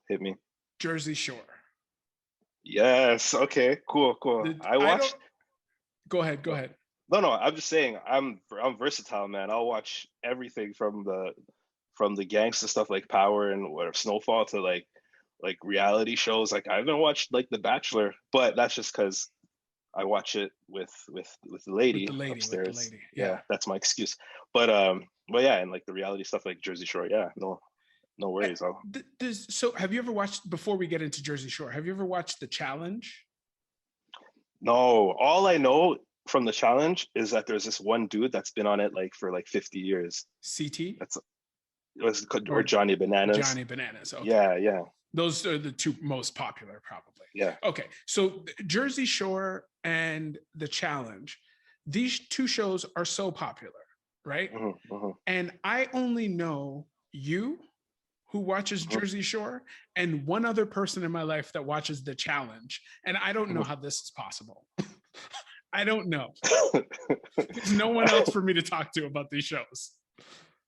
hit me. Jersey Shore. Yes. Okay. Cool. Cool. I I don't watched. go ahead, go ahead. No. I'm just saying. I'm versatile, man. I'll watch everything from the gangster stuff like Power and what Snowfall to like reality shows. Like I haven't watched like The Bachelor, but that's just because I watch it with the With lady the upstairs. lady. Yeah, Yeah. that's my excuse. But yeah, and like the reality stuff like Jersey Shore. Yeah, no worries. I'll So have you ever watched, before we get into Jersey Shore, have you ever watched The Challenge? no. All I know from the challenge is that there's this one dude that's been on it like for like 50 years. CT That's it was or or Johnny Bananas. Johnny Bananas? Okay. Yeah, yeah, Those are the two most popular, probably. yeah. Okay. So Jersey Shore and The Challenge, these two shows are so popular, right? Hmm. And I only know you, who watches Hmm. Jersey Shore, and one other person in my life that watches The Challenge. And I don't know Hmm. how this is possible. I don't know. There's no one else for me to talk to about these shows.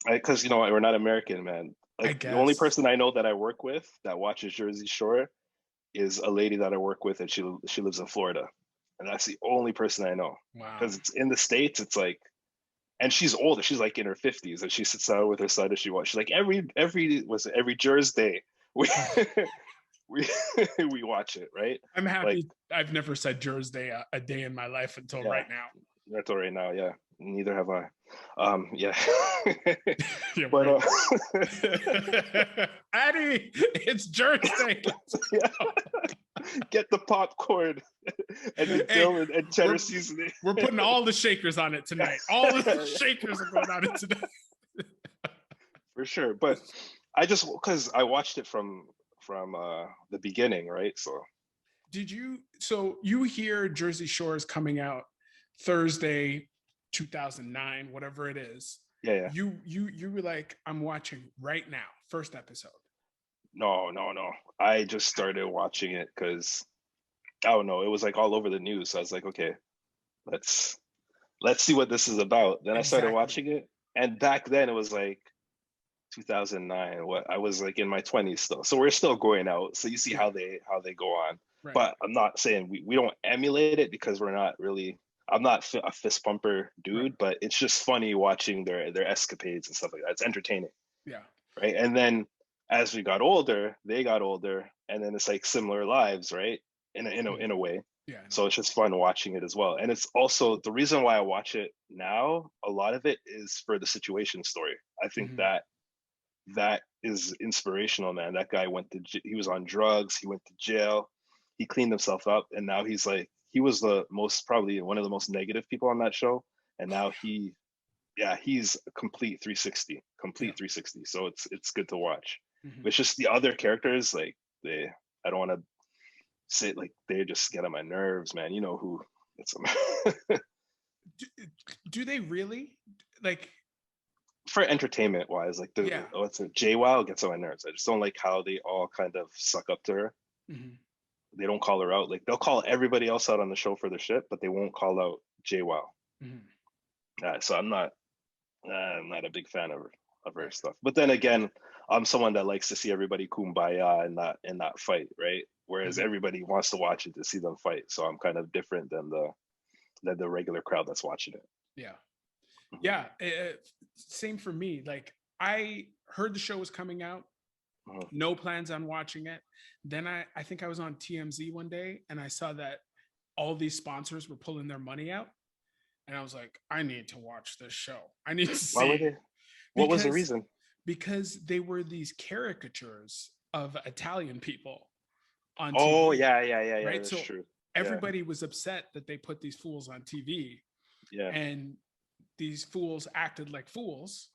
Because you know we're not American, man. I Like the only guess. person I know that I work with that watches Jersey Shore is a lady that I work with, and she lives in Florida, and that's the only person I know. Wow. Because it's in the States, it's like, and she's older. She's like in her 50s, and she sits down with her son and she watches. She's like every Jersey we we we watch it, right? I'm Like happy I've never said Jersey a day in my life until yeah, right now. that's all right now. Yeah, neither have I. Yeah, Yeah, but right. Addie, it's Jersey. yeah. Get the popcorn and the Hey, dill and cheddar we're, seasoning. we're putting all the shakers on it tonight. All the shakers are going on it tonight. For sure. But I just because I watched it from the beginning, right? So So you hear Jersey Shore is coming out Thursday, 2009, whatever it is. yeah. You were like, I'm watching right now, first episode. No. I just started watching it because I don't know. It was like all over the news. So I was like, okay, let's see what this is about. Then I started Exactly. watching it, and back then it was like 2009. What I was like in my 20s still, so we're still going out. So you see Yeah. how they go on. Right. But I'm not saying we don't emulate it because we're not really. I'm not a fist pumper dude, Right. but it's just funny watching their escapades and stuff like that. It's entertaining, Yeah. right? And then as we got older, they got older, and then it's like similar lives, right? Mm. in a way. Yeah, I know. So it's just fun watching it as well. And it's also the reason why I watch it now. A lot of it is for the situation story. I think Hmm. that is inspirational, man. That guy he was on drugs, he went to jail, he cleaned himself up, and now he's like he was the most probably one of the most negative people on that show, and Oh now he's a complete 360, yeah. complete 360. So it's good to watch. Hmm. It's just the other characters like they I don't want to say like they just get on my nerves, man. You know who it's Do, do they really like? for entertainment wise, like the Yeah. what's it, JWoww gets on my nerves. I just don't like how they all kind of suck up to her. Hmm. They don't call her out. Like they'll call everybody else out on the show for the shit, but they won't call out JWoww. Hmm. So I'm not a big fan of her Right. stuff. But then again, I'm someone that likes to see everybody kumbaya and not fight, right? Whereas Hmm. everybody wants to watch it to see them fight. So I'm kind of different than the regular crowd that's watching it. Yeah. Mhm, Yeah. Same for me. Like I heard the show was coming out. mhm. No plans on watching it. Then I think I was on TMZ one day and I saw that all these sponsors were pulling their money out. And I was like, I need to watch this show. I need to Why were see they? What was the because reason? they were these caricatures of Italian people on Oh TV, yeah, right? that's So true. Yeah, everybody was upset that they put these fools on TV yeah, and these fools acted like fools.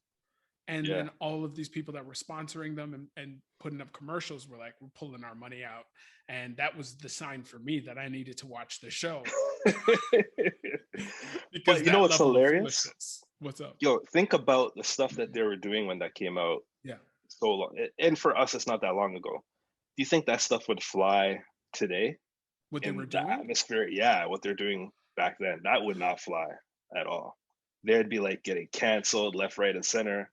And yeah. then all of these people that were sponsoring them and putting up commercials were like, we're pulling our money out. And that was the sign for me that I needed to watch the show because But you know that what's level of hilarious? foolishness. What's up? Yo, think about the stuff that they were doing when that came out Yeah. so long. And for us, it's not that long ago. Do you think that stuff would fly today What they were in the doing? atmosphere? Yeah, what they're doing back then, that would not fly at all. They'd be like getting canceled left, right, and center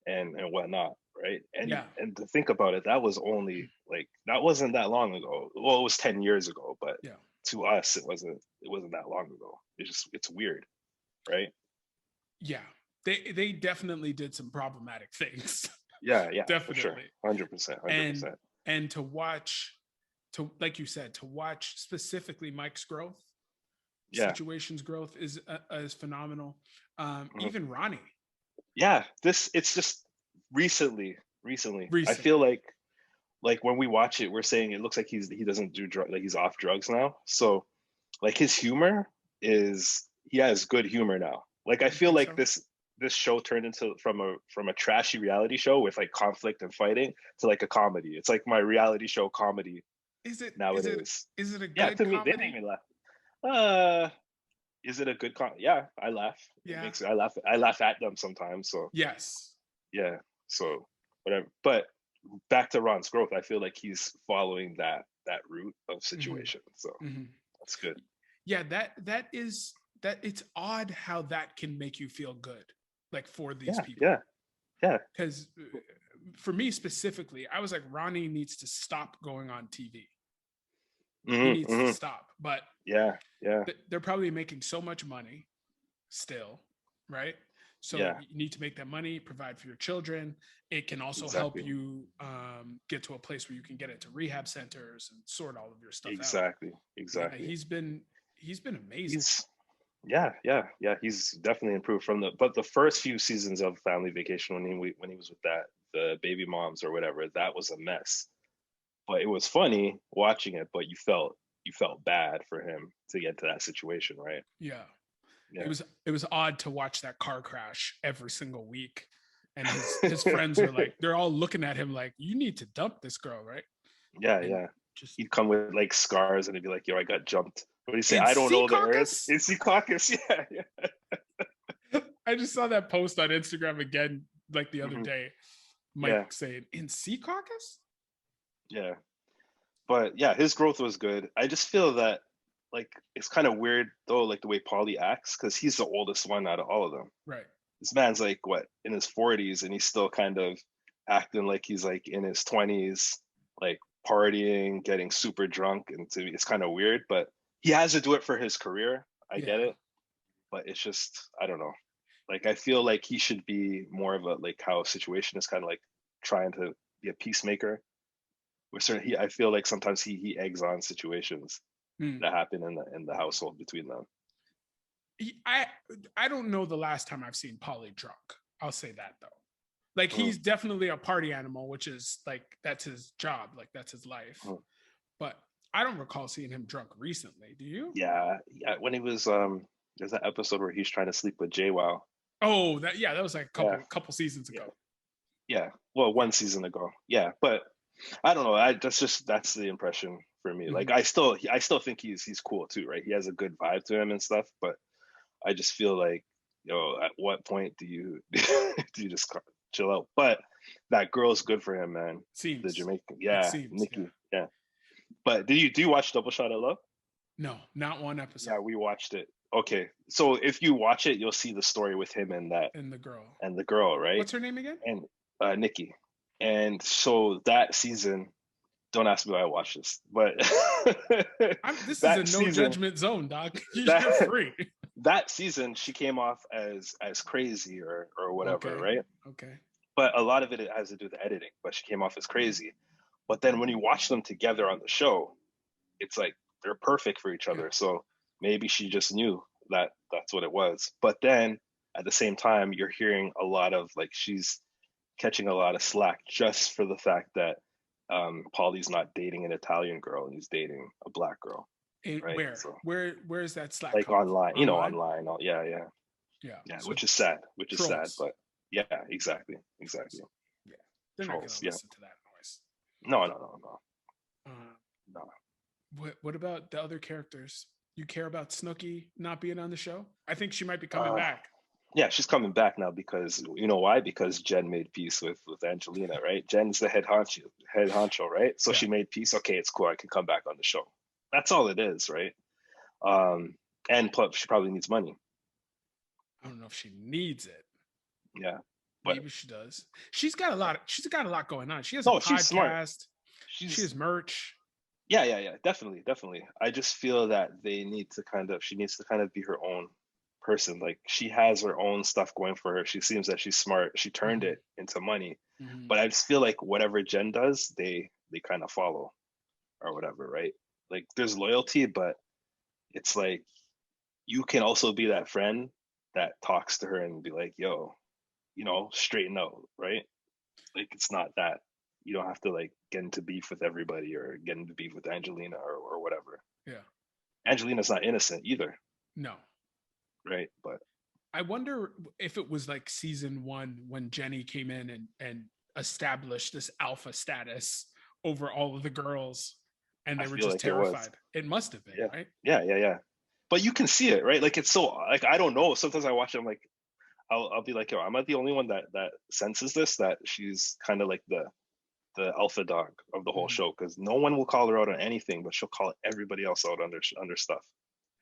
and whatnot, right? Yeah. And to think about it, that was only like that wasn't that long ago. Well, it was 10 years ago, but Yeah. to us it wasn't that long ago. It's weird, right? Yeah. They definitely did some problematic things. Yeah, for sure. Definitely. 100%, And 100%. to watch to like you said, to watch specifically Mike's growth, Yeah. situations growth is phenomenal. Mhm. Even Ronnie Yeah, this it's just recently. I feel recently. like when we watch it, we're saying it looks like he doesn't do drug like he's off drugs now. So like his humor is he has good humor now. Like I You feel think like so? this show turned into from a trashy reality show with like conflict and fighting to like a comedy. It's like my reality show comedy Is it is it nowadays. is it a Yeah, good to me, they make comedy? me laugh. Uh, is it a good Yeah, I laugh. It Yeah. makes I laugh. I laugh at them sometimes. So Yes. yeah, so whatever. But back to Ron's growth, I feel like he's following that route of Hmm. situation. So Hmm. that's good. Yeah, that is that it's odd how that can make you feel good, like for these Yeah, people. yeah, yeah. Because for me specifically, I was like, Ronnie needs to stop going on TV. He Hmm, needs to hmm. stop. But Yeah, yeah, they're probably making so much money still, right? So yeah. you need to make that money, provide for your children. It can also help Exactly, you get to a place where you can get into rehab centers and sort all of your stuff out. exactly, Yeah, exactly. he's been amazing. He's yeah. He's definitely improved from the first few seasons of Family Vacation when he was with that the baby moms or whatever, that was a mess. But it was funny watching it. But you felt bad for him to get to that situation, right? Yeah, Yeah. it was odd to watch that car crash every single week, and his friends are like they're all looking at him like you need to dump this girl, right? Yeah, And yeah. just He'd come with like scars and he'd be like, "Yo, I got jumped." What do you say? in I don't Sea know the earth. Caucus. It's the caucus. Yeah, yeah. I just saw that post on Instagram again like the other Hmm. day. Yeah, Mike saying in Sea Caucus. yeah. But yeah, his growth was good. I just feel that like it's kind of weird though, like the way Paulie acts, because he's the oldest one out of all of them. Right. This man's like what in his 40s, and he's still kind of acting like he's like in his 20s, like partying, getting super drunk, and to me, it's kind of weird. But he has to do it for his career. I Yeah. get it, but it's just I don't know. Like I feel like he should be more of a like how situation is kind of like trying to be a peacemaker With certain, I feel like sometimes he eggs on situations Hmm. that happen in the household between them. I I don't know the last time I've seen Polly drunk. I'll say that though. Like Mm, he's definitely a party animal, which is like that's his job, like that's his life. mm. But I don't recall seeing him drunk recently. Do you? Yeah, yeah. When he was there's that episode where he's trying to sleep with JWoww. Oh, that yeah, that was like a Yeah, couple seasons yeah, ago. yeah. Well, Yeah. one season ago. Yeah, but I don't know. That's the impression for me. Like Mhm. I still think he's cool too, right? He has a good vibe to him and stuff. But I just feel like, at what point do you do you just chill out? But that girl's good for him, man. The Seems. Jamaican, It yeah, seems, yeah. Nikki, yeah. But do you watch Double Shot of Love? No, not one Yeah, episode. we watched it. Okay, so if you watch it, you'll see the story with him And the girl. and the girl, right? What's her name again? And Nikki. And so that season, don't ask me why I watched this, but This is a that no season, judgment zone, Doc. You're that free. that season, she came off as crazy or whatever, Okay. right? Okay. But a lot of it has to do with the editing. But she came off as crazy. But then when you watch them together on the show, it's like they're perfect for each Yeah. other. So maybe she just knew that that's what it was. But then at the same time, you're hearing a lot of like she's catching a lot of slack just for the fact that Paulie's not dating an Italian girl and he's dating a black girl, And right? where? So Where is that slack like coming online, from? Online? online. Yeah, yeah, Yeah. yeah. So Which is sad. Which is sad. trolls. But yeah, exactly, exactly. Trolls. Yeah. They're not Trolls. gonna Yeah. listen to that noise. No, no, no, no, Uh, no. what about the other characters? You care about Snooki not being on the show? I think she might be coming Uh, back. yeah, she's coming back now because you know why? Because Jen made peace with Angelina, right? Jen's the head honcho, right? So Yeah. she made peace. Okay, it's cool. I can come back on the show. That's all it is, right? Um, and plus, she probably needs money. I don't know if she needs it. Yeah, but Maybe she does. She's got a lot going on. She has a no, she's smart. podcast. She She's has merch. yeah, yeah, yeah, definitely, definitely. I just feel that she needs to kind of be her own person. Like she has her own stuff going for her. She seems that she's smart. She turned Mhm. it into money. Mhm. But I just feel like whatever Jen does, they kind of follow or whatever, right? Like there's loyalty, but it's like you can also be that friend that talks to her and be like, yo, straighten out, right? Like it's not that you don't have to like get into beef with everybody or get into beef with Angelina or whatever. Yeah. Angelina's not innocent either, No. right? But I wonder if it was like season 1 when Jenny came in and established this alpha status over all of the girls and I they were feel just like it was. terrified. It must have been, Yeah. right? Yeah, yeah, yeah. But you can see it, right? Like it's so like I don't know. Sometimes I watch it, I'm like, I'll be like, yo, am I the only one that senses this? That she's kind of like the alpha dog of the whole Mhm. show because no one will call her out on anything, but she'll call everybody else out under stuff.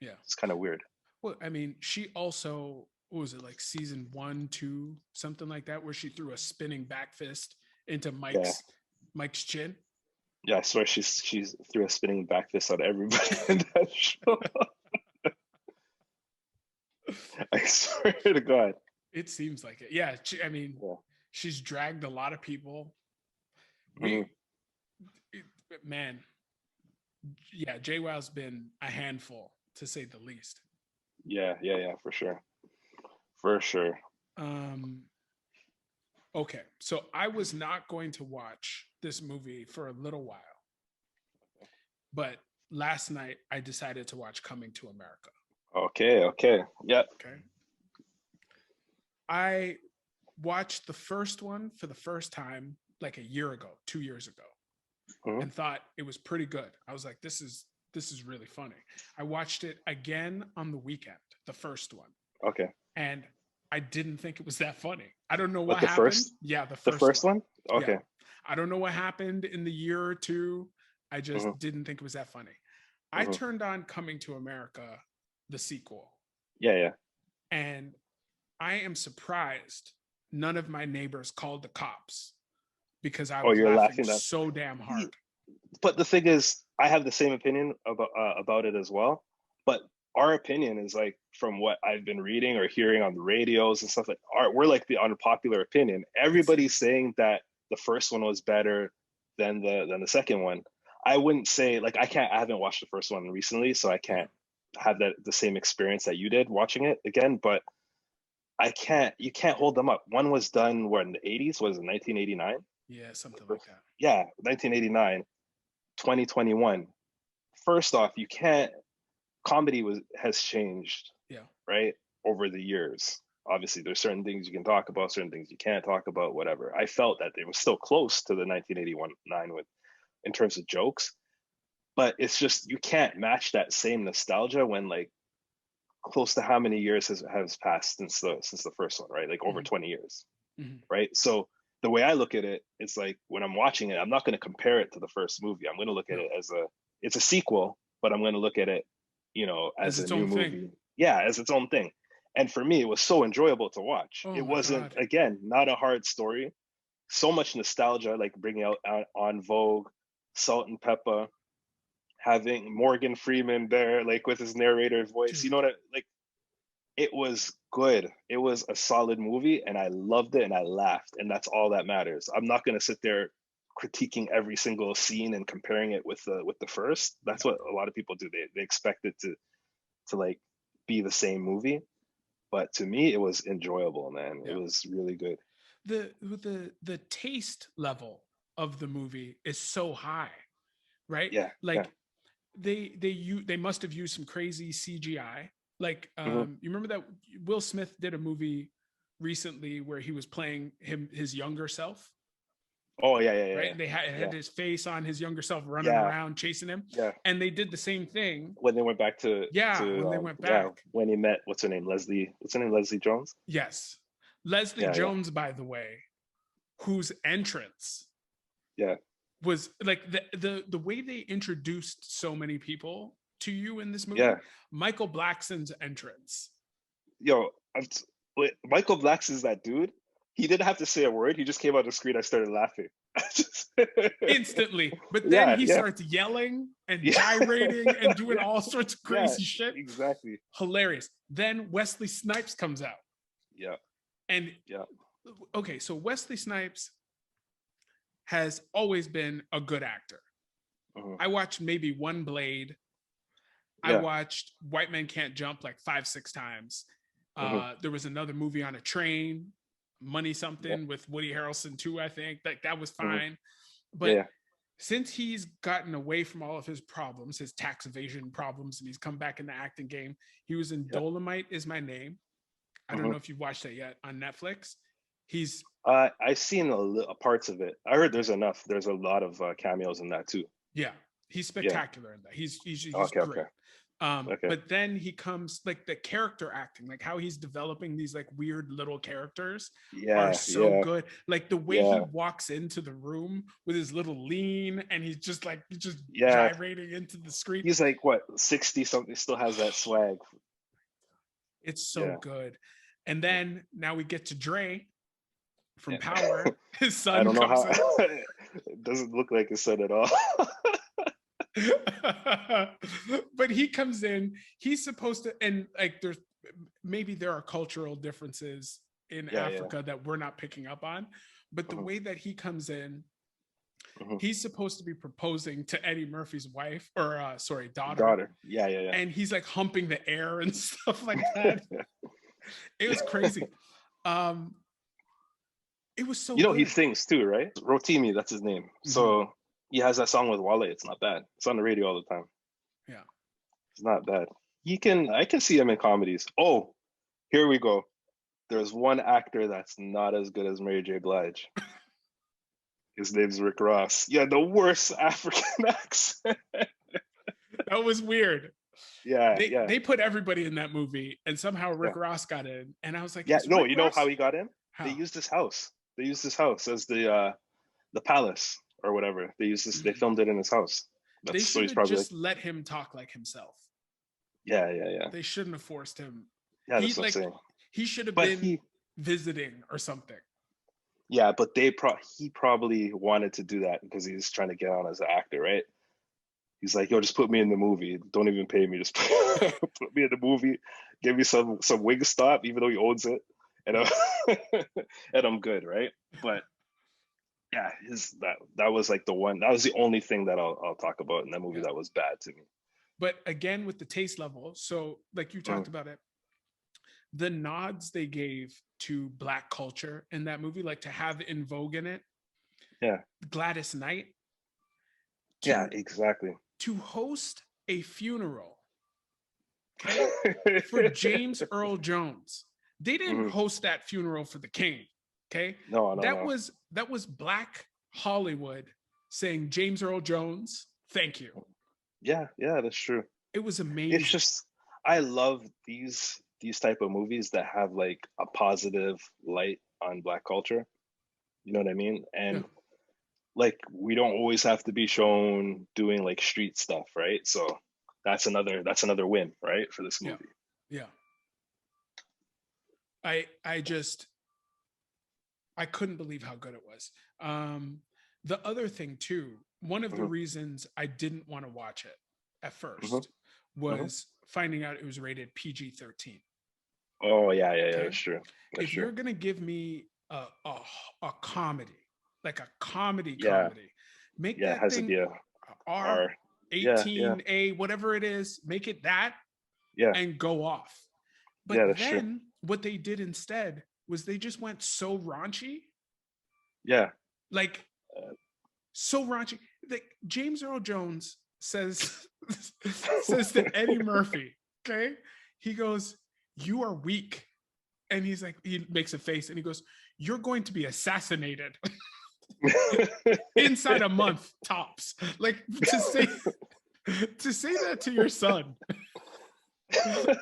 Yeah. It's kind of weird. Well, I mean, she also, what was it, like season 1, 2, something like that, where she threw a spinning back fist into Yeah, Mike's chin. yeah. I swear she's threw a spinning back fist at everybody in that show. I swear to God. It seems like it. Yeah. I mean, Yeah. she's dragged a lot of people. Mhm. Man, yeah, JWoww's been a handful to say the least. Yeah, yeah, yeah, for sure. For sure. Um, okay, so I was not going to watch this movie for a little while, but last night I decided to watch Coming to America. Okay, okay. Yep. Okay. I watched the first one for the first time like a year ago, 2 years ago, Mhm. and thought it was pretty good. I was like, this is really funny. I watched it again on the weekend, the first one, Okay. and I didn't think it was that funny. I don't know But what the happened. first Yeah, the the first first one. one? Okay. Yeah. I don't know what happened in the year or two. I just Hmm. didn't think it was that funny. I Hmm. turned on Coming to America, the sequel, Yeah, yeah. and I am surprised none of my neighbors called the cops because I Oh, was you're laughing laughing that. so damn hard. But the thing is, I have the same opinion about it as well. But our opinion is like from what I've been reading or hearing on the radios and stuff like we're like the unpopular opinion. It Everybody's seems. saying that the first one was better. than the second one. I wouldn't say like I haven't watched the first one recently, so I can't have the same experience that you did watching it again. But you can't hold them up. One was done in the 80s, was it 1989? Yeah, something like that. Yeah, 1989, 2021. First off, you can't comedy has changed, Yeah. right, over the years. Obviously, there's certain things you can talk about, certain things you can't talk about, whatever. I felt that it was still close to the 1989 with in terms of jokes, but it's just you can't match that same nostalgia when like close to how many years has passed since the first one, right? Like over 20 years, right? So the way I look at it, it's like when I'm watching it, I'm not going to compare it to the first movie. I'm going to look at it as it's a sequel, but I'm going to look at it, as a its new own movie. thing. Yeah, as its own thing. And for me, it was so enjoyable to watch. Oh It my wasn't, God. again, not a hard story. So much nostalgia, like bringing out On Vogue, Salt and Pepper, having Morgan Freeman there, like with his narrator voice. You Dude. know what? Like it was good. It was a solid movie, and I loved it, and I laughed, and that's all that matters. I'm not gonna sit there critiquing every single scene and comparing it with the first. That's Yeah. what a lot of people do. They expect it to like be the same movie, but to me, it was enjoyable, man. It Yeah. was really good. The taste level of the movie is so high, right? Yeah, yeah. Like they must have used some crazy CGI. Like Hmm. you remember that Will Smith did a movie recently where he was playing his younger self, Oh yeah, yeah, right? yeah, And they had yeah, his face on his younger self running yeah, around chasing him, yeah. and they did the same thing. When they went back Yeah, when to they went yeah, back. when he met what's her name, Leslie. What's her name, Leslie Jones? Yes, Leslie Yeah, yeah, Jones, by the way, whose entrance yeah, was like the way they introduced so many people to you in this yeah. movie. Michael Blackson's entrance Yo, wait, Michael Blackson is that dude. He didn't have to say a word. He just came on the screen. I started laughing. instantly, but then Yeah, he yeah, starts yelling and yeah, gyrating and doing yeah, all sorts of yeah. crazy shit. Exactly. Hilarious. Then Wesley Snipes comes out. Yeah, And yeah. okay, so Wesley Snipes has always been a good actor. Hmm. I watched maybe one Blade. I Yeah. watched White Men Can't Jump like 5, 6 times. Hmm. There was another movie on a train, Money Yeah. Something with Woody Harrelson too. I think that was Hmm. fine, but Yeah. since he's gotten away from all of his problems, his tax evasion problems, and he's come back in the acting game, he was in Yeah. Dolomite Is My Name. I don't Hmm. know if you've watched that yet on Netflix. He's I've seen parts of it. I heard okay. there's enough. There's a lot of cameos in that too. Yeah, he's Yeah. spectacular in that. He's Okay. great. Okay. Okay. But then he comes like the character acting, like how he's developing these like weird little characters are Yeah. so Yeah. good. Like the way he Yeah. walks into the room with his little lean and he's just Yeah. gyrating into the screen. He's like what, 60 something, still has that swag. It's so Yeah. good. And Mm. then now we get to Dre from Yeah. Power. His I son don't know comes how in. it doesn't look like his son at all. But he comes in, he's supposed to, and like there are cultural differences in Yeah, yeah. Africa that we're not picking up on, but the Hmm. way that he comes in, Hmm. he's supposed to be proposing to Eddie Murphy's wife, or sorry, daughter, Daughter. Yeah, yeah, yeah. and he's like humping the air and stuff like that. It was crazy. um it was so He good. sings too, right? Rotimi, that's his name. Mhm. So he has that song with Wale. It's not bad. It's on the radio all the time. Yeah. It's not bad. I can see him in comedies. Oh, here we go. There's one actor that's not as good as Mary J. Blige. His name's Rick Ross. Yeah, the worst African accent. That was weird. Yeah, they yeah, they put everybody in that movie, and somehow yeah. Rick Ross got in, and I was like, Yeah, is no, Rick you know how Ross he got in? They how? used his house. They used his house as the palace or whatever. They filmed it in his house. They That's so should he's have probably like, just let him talk like himself. yeah, yeah, yeah. They shouldn't have forced him. Yeah, He that's what I'm like saying. he should have But been visiting or something. yeah, but he probably wanted to do that because he's trying to get on as an actor, right? He's like, yo, just put me in the movie. Don't even pay me. Just put me in the movie. Give me some wing stop, even though he owns it, and Yeah. and I'm good, right? But yeah, his that was like the one, that was the only thing that I'll talk about in that movie Yeah. that was bad to me. But again, with the taste level, so like you Mm, talked about it, the nods they gave to Black culture in that movie, like to have In Vogue in it, yeah, Gladys Knight, yeah, to exactly. host a funeral, okay, for James Earl Jones. They didn't Hmm. host that funeral for the king, okay? No, no, That no. was Black Hollywood saying, James Earl Jones, thank you. Yeah, yeah, that's true. It was It's amazing. just, I love these type of movies that have like a positive light on Black culture. You know what I mean? Yeah, And like we don't always have to be shown doing like street stuff, right? So that's another win, right, for this yeah, movie. yeah. I just I couldn't believe how good it was. The other thing too, one of the Hmm. reasons I didn't want to watch it at Hmm. first Hmm. was finding out it was rated PG-13. Oh yeah, yeah, yeah. Okay, That's true. That's if true. you're gonna give me a comedy, like a comedy Yeah, comedy, make yeah. It that has to thing be a R R. Yeah, yeah, 18A, whatever it is, make it that yeah, and go off. But yeah. That's true. then what they did instead was they just went so raunchy, Yeah. like Uh, so raunchy. Like James Earl Jones says says to Eddie Murphy, okay, he goes, "You are weak," and he's like, he makes a face and he goes, "You're going to be assassinated inside a month tops." Like to say that to your son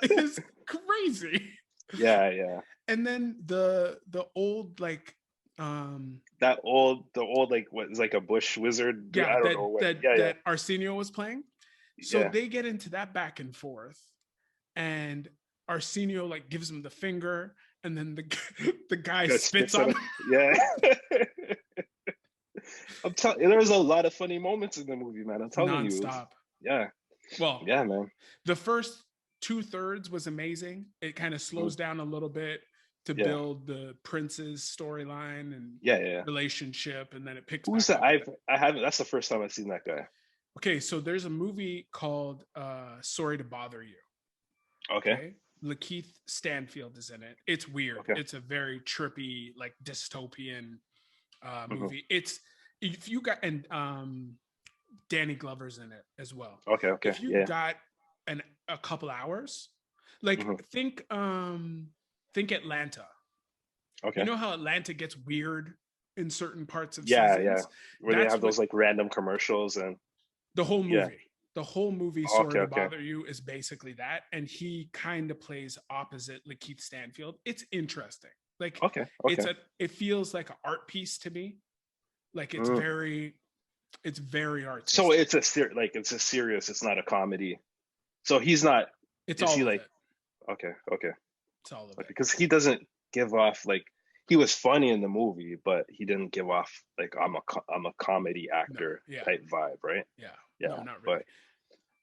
is crazy. yeah, yeah. And then the old like The old like what is like a bush wizard dude. yeah, I don't know what. Yeah, yeah, that Arsenio was playing. So yeah. they get into that back and forth, and Arsenio like gives him the finger, and then the guy Got spits spits at on him. him Yeah. I'm telling. There's a lot of funny moments in the movie, man. I'm telling you. nonstop. Yeah, Well, yeah, man. the first two-thirds was amazing. It kind of Mm, slows down a little bit to yeah, build the prince's storyline and yeah, yeah. relationship, and then it picks Who's back that? up. I haven't. That's the first time I've seen that guy. Okay, so there's a movie called Sorry to Bother You. Okay, Okay. Lakeith Stanfield is in it. It's weird. okay. It's a very trippy, like dystopian Hmm. movie. It's if you got and Danny Glover's in it as well. Okay, okay. If you Yeah. got a couple hours, like Hmm. think Atlanta. You Okay. know how Atlanta gets weird in certain parts of Yeah, yeah. seasons? Where they That's have what those like random commercials and the whole yeah. movie. The whole movie, Okay, Sorry to okay, Bother You, is basically that. And he kind of plays opposite Lakeith Stanfield. It's interesting. Like okay, okay. it feels like an art piece to me. Like Mm. it's very So artistic. it's like it's a serious. It's not a comedy. So he's not. It's Is he all of like it. okay, okay? It's all of Like, it. because he doesn't give off like he was funny in the movie, but he didn't give off like I'm a comedy No, actor yeah, type vibe, right? yeah. No, Yeah, not really. but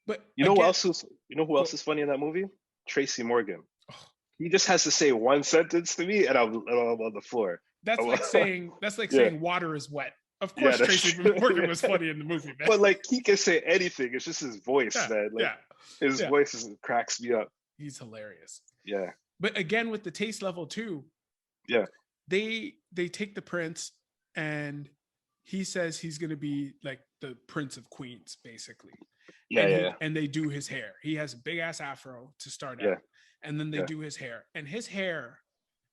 But you know who again, else is you know who else go, is funny in that movie? Tracy Morgan. oh, He just has to say one sentence to me, and I'm on the floor. that's like Yeah, saying water is wet. Of yeah, course, that's Tracy true. Morgan was Yeah. funny in the movie, man. But like he can say anything. It's just his voice, Yeah, man. Like yeah, his yeah. voice cracks me up. He's hilarious. Yeah, But again, with the taste level too, yeah, they take the prince and he says he's going to be like the prince of queens basically, yeah, and yeah, they do his hair. He has a big ass afro to start yeah, out, and then they yeah. do his hair, and his hair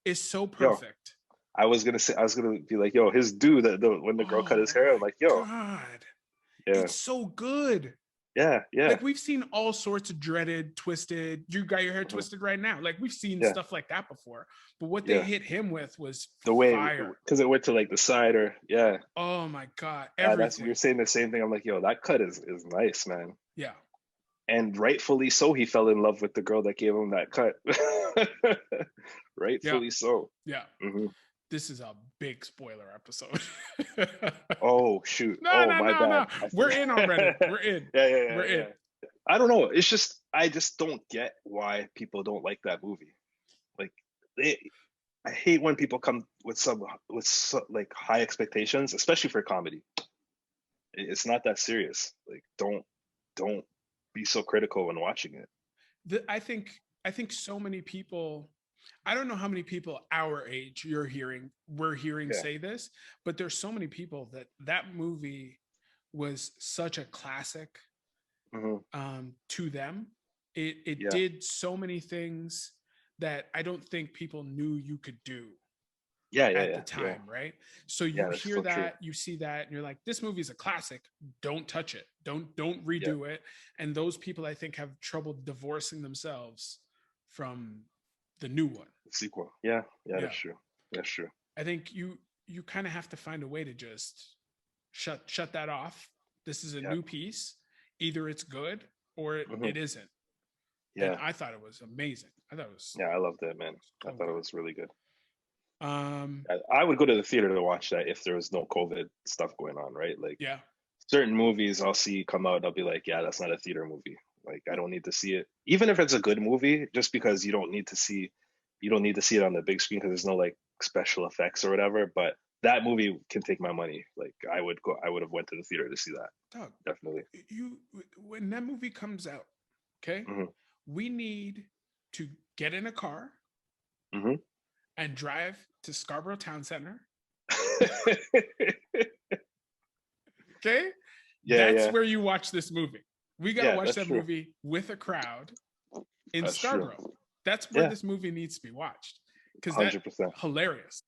is so Yo, perfect. I was gonna be like, yo, his dude. When the girl cut his Oh hair, I'm my like, yo, god, yeah, it's so good. yeah, yeah, Like we've seen all sorts of dreaded, twisted. You got your hair mhm, twisted right now. Like we've seen yeah, stuff like that before, but what they yeah. hit him with was The way, fire. because it went to like the side, or yeah, Oh my god, that's everything. you're saying the same thing. I'm like, yo, that cut is nice, man. Yeah, And rightfully so, he fell in love with the girl that gave him that cut. yeah, Rightfully so. yeah. Hmm. This is a big spoiler episode. Oh shoot! No, Oh no, my no, bad. no. I We're forgot. in already. We're in. Yeah, yeah, We're yeah, in. yeah. I don't know. It's just I just don't get why people don't like that movie. Like, it, I hate when people come with like high expectations, especially for comedy. It's not that serious. Like, don't be so critical when watching it. I think so many people, I don't know how many people our age we're hearing Yeah. say this, but there's so many people that movie was such a classic Hmm. to them. It Yeah. did so many things that I don't think people knew you could do Yeah. Yeah. at the Yeah. Yeah. time, right? So you Yeah. That's hear so true. that, you see that, and you're like, this movie's a classic. Don't touch it. Don't Yeah. redo it. And those people, I think, have trouble divorcing themselves from the new one. The sequel. Yeah. Yeah. Yeah, That's true. That's true. I think you kind of have to find a way to just shut that off. This is a Yeah. new piece. Either it's good or Hmm. it isn't. And Yeah. I thought it was amazing. I thought it was Yeah. I loved it, man. I so thought it good. was really good. Um, I would go to the theater to watch that if there was no COVID stuff going on, right? Like yeah, certain movies I'll see come out, I'll be like, yeah, that's not a theater movie. Like I don't need to see it, even if it's a good movie, just because you don't need to see it on the big screen because there's no like special effects or whatever. But that movie can take my money. Like I would have went to the theater to see that. dog. Definitely. You when that movie comes out, okay, Hmm. we need to get in a car Hmm. and drive to Scarborough Town Center. Okay, Yeah, that's yeah, where you watch this movie. We got to yeah. watch That's that true. movie with a crowd in That's true. Scarborough. That's where Yeah, this movie needs to be watched because that 100%. hilarious.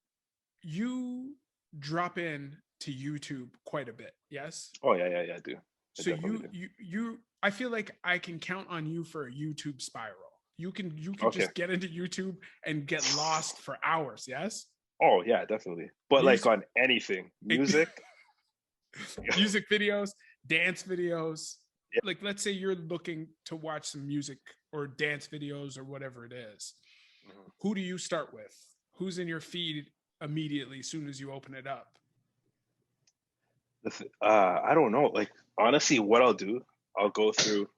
You drop in to YouTube quite a bit, yes? Oh yeah, yeah, yeah. I do. I So definitely do. I feel like I can count on you for a YouTube spiral. You can Okay. just get into YouTube and get lost for hours, yes? Oh yeah, definitely. But like Music on anything, music. music videos, dance videos. Yeah. Like let's say you're looking to watch some music or dance videos or whatever it is. Mhm. Who do you start with? Who's in your feed immediately as soon as you open it up? I don't know. Like honestly, what I'll do, I'll go through.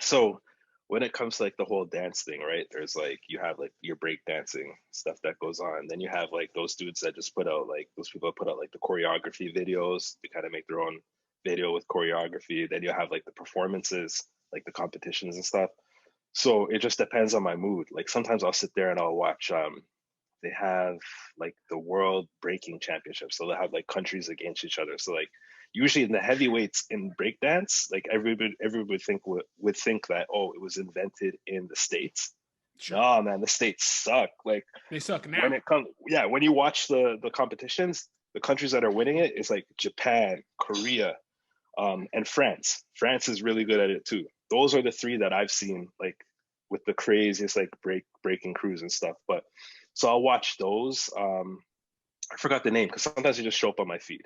So when it comes to like the whole dance thing, right? There's like you have like your break dancing stuff that goes on. Then you have like those dudes that just put out like those people that put out like the choreography videos. They kind of make their own video with choreography. Then you have like the performances, like the competitions and stuff. So it just depends on my mood. Like sometimes I'll sit there and I'll watch they have like the world breaking championships. So they'll have like countries against each other. So like usually in the heavyweights in breakdance, like everybody would think that, oh, it was invented in the States. Sure. No, man, the States suck. Like They suck when now. it comes, yeah, when you watch the competitions, the countries that are winning it is like Japan, Korea, and France. France is really good at it too. Those are the three that I've seen like with the craziest like breaking crews and stuff. But so I'll watch those. I forgot the name because sometimes they just show up on my feed,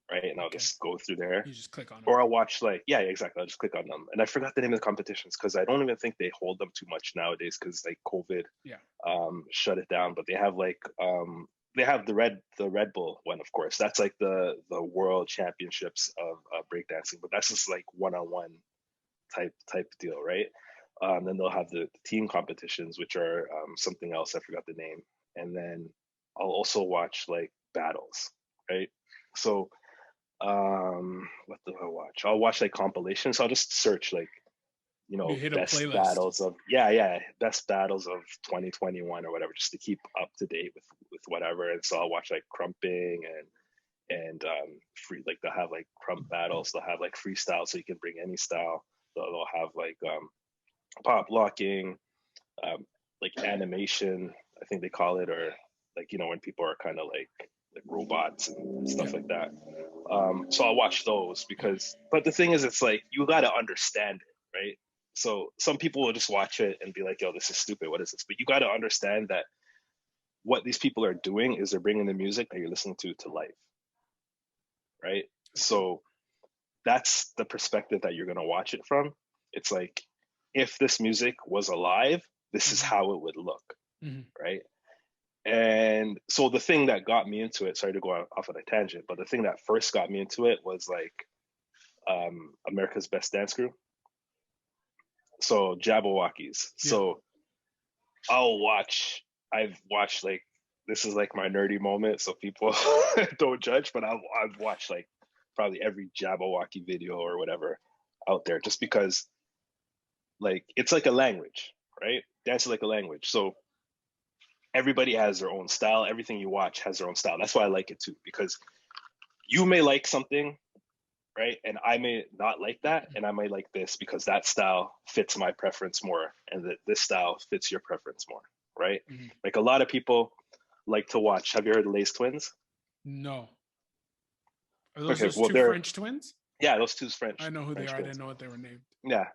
right? And I'll Okay. just go through there. You just click on them. Or I'll watch like, yeah, exactly. I'll just click on them. And I forgot the name of the competitions because I don't even think they hold them too much nowadays because like COVID Yeah. shut it down. But they have the Red Bull one, of course. That's like the world championships of breakdancing, but that's just like one-on-one type deal, right? Then they'll have the team competitions, which are something else. I forgot the name. And then I'll also watch like battles, right? So what do I watch? I'll watch like compilations. I'll just search like You hit a best playlist. battles of best battles of 2021 or whatever, just to keep up to date with whatever. And so I'll watch like crumping and free, like they'll have like crump battles. They'll have like freestyle, so you can bring any style. They'll have like pop locking, um, like animation, I think they call it, or like when people are kind of like robots and Yeah. stuff like that. So I'll watch those because, but the thing is, it's like you got to understand it, right? So some people will just watch it and be like, "Yo, this is stupid. What is this?" But you got to understand that what these people are doing is they're bringing the music that you're listening to life, right? Okay. So that's the perspective that you're gonna watch it from. It's like if this music was alive, this is Mm-hmm. how it would look, Mm-hmm. right? And so the thing that got me into it, sorry to go off on a tangent, but the thing that first got me into it was like America's Best Dance Crew. So Jabberwockies. Yeah. So I'll watch. I've watched like this is like my nerdy moment, so people don't judge. But I've watched like probably every Jabberwocky video or whatever out there, just because like it's like a language, right? Dance is like a language. So everybody has their own style. Everything you watch has their own style. That's why I like it too, because you may like something, right? And I may not like that, and I might like this because that style fits my preference more, and that this style fits your preference more, right? Mhm. Like a lot of people like to watch. Have you heard of Lace Twins? No. Are those Okay, those well two they're French twins? yeah, those two I know who they French are. I didn't twins. know what they were named. Yeah,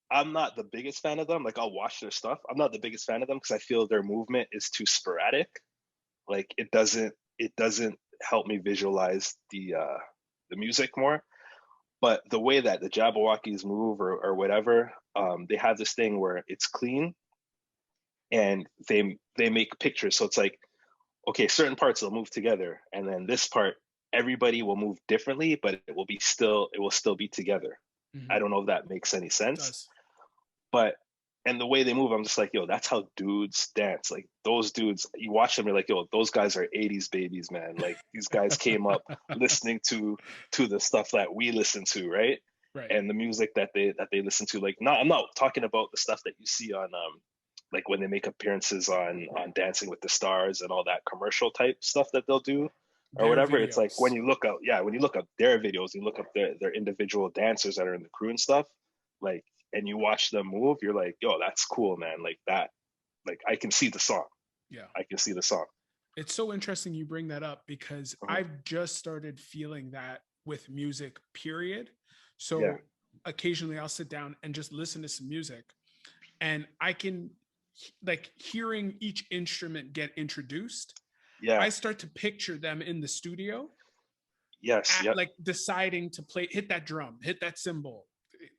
I'm not the biggest fan of them. Like I'll watch their stuff. I'm not the biggest fan of them because I feel their movement is too sporadic. Like it doesn't help me visualize the music more. But the way that the Jabberwockies move or whatever, they have this thing where it's clean and they make pictures. So it's like, okay, certain parts will move together, and then this part, everybody will move differently, but it will still be together. I Hmm. don't know if that makes any It sense, does. but and the way they move, I'm just like, yo, that's how dudes dance. Like those dudes, you watch them, you're like, yo, those guys are '80s babies, man. Like these guys came up listening to the stuff that we listen to, right? Right. And the music that they listen to. Like, not I'm not talking about the stuff that you see on like when they make appearances on Dancing with the Stars and all that commercial type stuff that they'll do or Their whatever. It's like when videos. you look up, yeah, when you look up their videos, you look up their individual dancers that are in the crew and stuff, like, and you watch them move, you're like, yo, that's cool, man. Like that, like I can see the song. Yeah. I can see the song. It's so interesting you bring that up because Mhm. I've just started feeling that with music, period. Yeah, So occasionally I'll sit down and just listen to some music, and I can, like, hearing each instrument get introduced, yeah, I start to picture them in the studio yes, at, yep. like, deciding to play, hit that drum, hit that cymbal,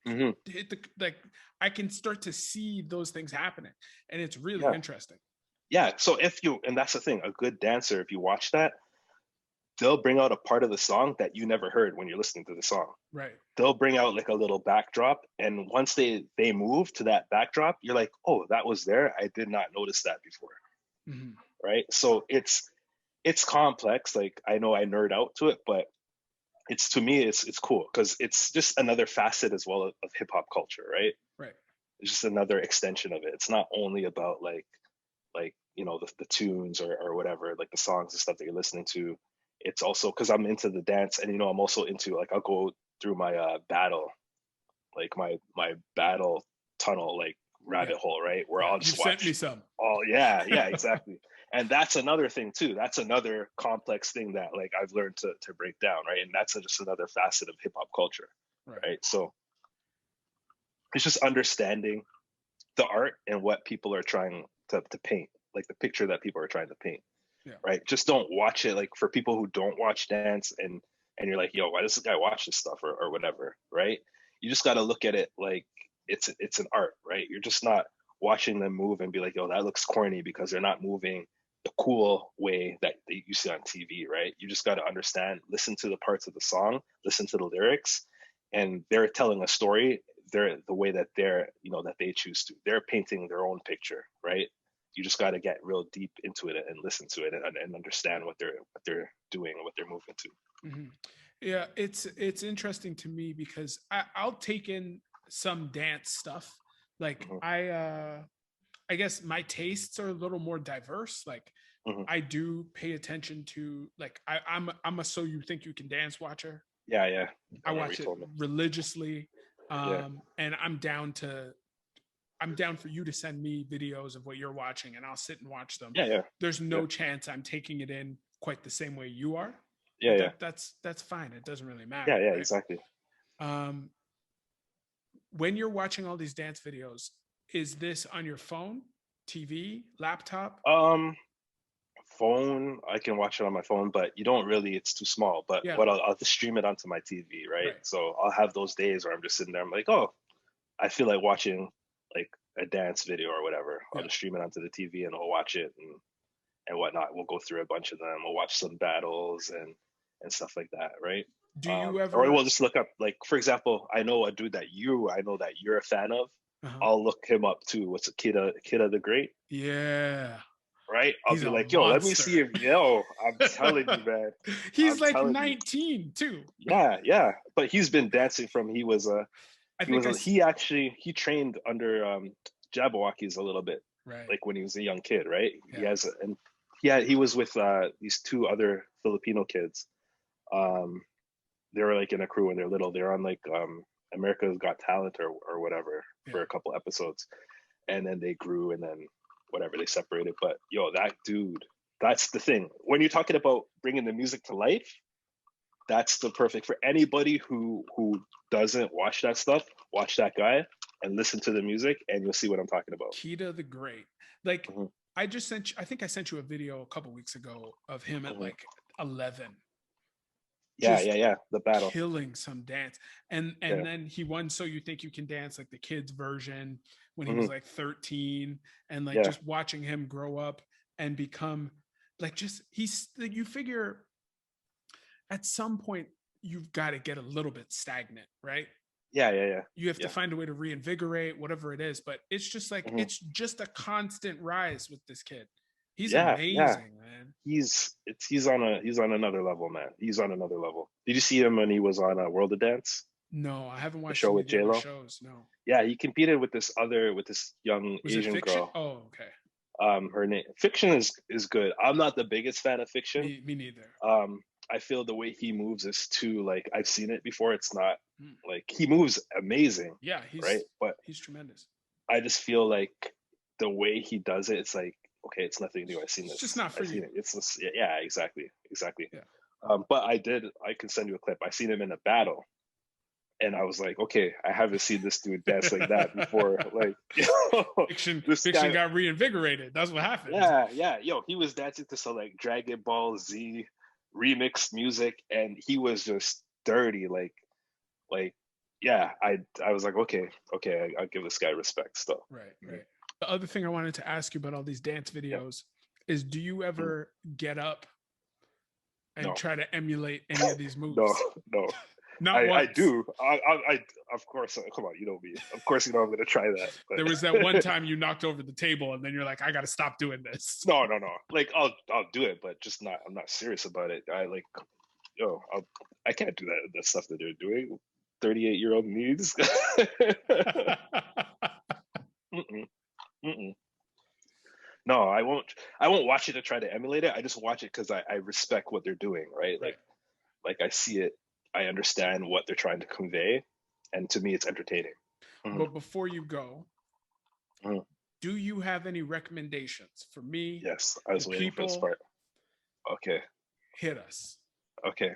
Hmm. hit the, like, I can start to see those things happening, and it's really Yeah, interesting. yeah. So if you, and that's the thing, a good dancer, if you watch that, they'll bring out a part of the song that you never heard when you're listening to the song. Right. They'll bring out like a little backdrop, and once they move to that backdrop, you're like, oh, that was there. I did not notice that before, Hmm. right? So it's complex. Like I know I nerd out to it, but it's, to me, it's cool because it's just another facet as well of hip hop culture, right? Right. It's just another extension of it. It's not only about like the tunes or whatever, like the songs and stuff that you're listening to. It's also because I'm into the dance, and I'm also into, like, I'll go through my battle, like my battle tunnel, like Yeah. rabbit hole, right, where Yeah. I'll You've just sent me watch some. all. Yeah, yeah, exactly. And that's another thing too. That's another complex thing that, like, I've learned to break down, right? And that's just another facet of hip hop culture, Right. right? So it's just understanding the art and what people are trying to paint, like the picture that people are trying to paint, Yeah. right? Just don't watch it, like, for people who don't watch dance, and you're like, yo, why does this guy watch this stuff or whatever, right? You just got to look at it like it's an art, right? You're just not watching them move and be like, yo, that looks corny because they're not moving the cool way that you see on TV, right? You just got to understand, listen to the parts of the song, listen to the lyrics, and they're telling a story. They're the way that that they choose to. They're painting their own picture, right? You just got to get real deep into it and listen to it and understand what they're doing and what they're moving to. Hmm. Yeah, it's interesting to me because I'll take in some dance stuff. Like Hmm. I guess my tastes are a little more diverse. Like Hmm. I do pay attention to, like, I'm a So You Think You Can Dance watcher. Yeah, yeah. I I remember you watch it told me. religiously. Yeah, And I'm down for you to send me videos of what you're watching, and I'll sit and watch them. yeah, yeah, There's yeah, no chance I'm taking it in quite the same way you are, yeah, but yeah, that's fine. It doesn't really matter, yeah, yeah. right? Exactly. Um, when you're watching all these dance videos, is this on your phone, TV, laptop? Um, Phone, I can watch it on my phone, but you don't really. It's too small. But Yeah, what I'll just stream it onto my TV, right? right. So I'll have those days where I'm just sitting there. I'm like, oh, I feel like watching like a dance video or whatever. I'll Yeah. just stream it onto the TV and I'll watch it and whatnot. We'll go through a bunch of them. We'll watch some battles and stuff like that, right? Do you Or ever? we'll just look up, like, for example, I know a dude that I know that you're a fan of. Uh-huh. I'll look him up too. What's a Kida the Great? Yeah. right? I'll He's be a like, yo, let me monster. see if I'm telling you, man. He's I'm like telling you. 19 too. Yeah, yeah. But he's been dancing from I think he trained under Jabberwockies a little bit, right. like when he was a young kid, right? Yeah. He was with these two other Filipino kids. They were like in a crew when they're little. They're on like America's Got Talent or whatever Yeah. for a couple episodes, and then they grew and then whatever they separated. But yo, that dude, that's the thing. When you're talking about bringing the music to life, that's the perfect for anybody who doesn't watch that stuff. Watch that guy and listen to the music, and you'll see what I'm talking about. Kita the Great. Like Mhm, I think I sent you a video a couple weeks ago of him at mhm. like 11, Yeah, just yeah, yeah. The battle. killing some dance. And Yeah. then he won So You Think You Can Dance, like the kids version when he was Hmm. like 13, and like Yeah. just watching him grow up and become like just he's like, you figure at some point you've got to get a little bit stagnant, right? Yeah. Yeah. Yeah. You have to Yeah. find a way to reinvigorate whatever it is, but it's just like Hmm. it's just a constant rise with this kid. He's Yeah. Yeah. amazing, man. He's on another level, man. He's on another level. Did you see him when he was on World of Dance, No, I haven't the watched show any of with the J other Lo? shows. No. Yeah, he competed with this young Was it Asian fiction? girl. Oh, okay. Her name Fiction is good. I'm not the biggest fan of Fiction. Me neither. I feel the way he moves is too like I've seen it before. It's not Mm. like he moves amazing, Yeah, right? But he's tremendous. I just feel like the way he does it, it's like okay, it's nothing new. I've seen It's just this. not for I've you. seen it. It's just, yeah, exactly, exactly. Yeah. But I can send you a clip. I seen him in a battle, and I was like, okay, I haven't seen this dude dance like that before. Like, Fiction guy, got reinvigorated. That's what happened. yeah, yeah, yo, he was dancing to some like Dragon Ball Z remixed music, and he was just dirty, like, yeah. I was like, okay, okay, I'll give this guy respect still. Right, right. The other thing I wanted to ask you about all these dance Yeah. videos is do you Mhm. ever get up and No, try to emulate any of these no, moves? no. Not I once. do. Of course. Come on, you know me. Of course, you know I'm gonna try that. There was that one But time you knocked over the table and then you're like, I got to stop doing this. no, no, no. Like I'll do it, but just not. I'm not serious about it. I can't do that stuff that they're doing. 38-year-old needs. Mm-mm, mm-mm. No, I won't. I won't watch it to try to emulate it. I just watch it because I respect what they're doing. Right. Right. Like I see it. I understand what they're trying to convey, and to me, it's entertaining. Mhm, But before you go, mhm. do you have any recommendations for me, Yes, I the was waiting for this people? part. Okay, Hit us. okay,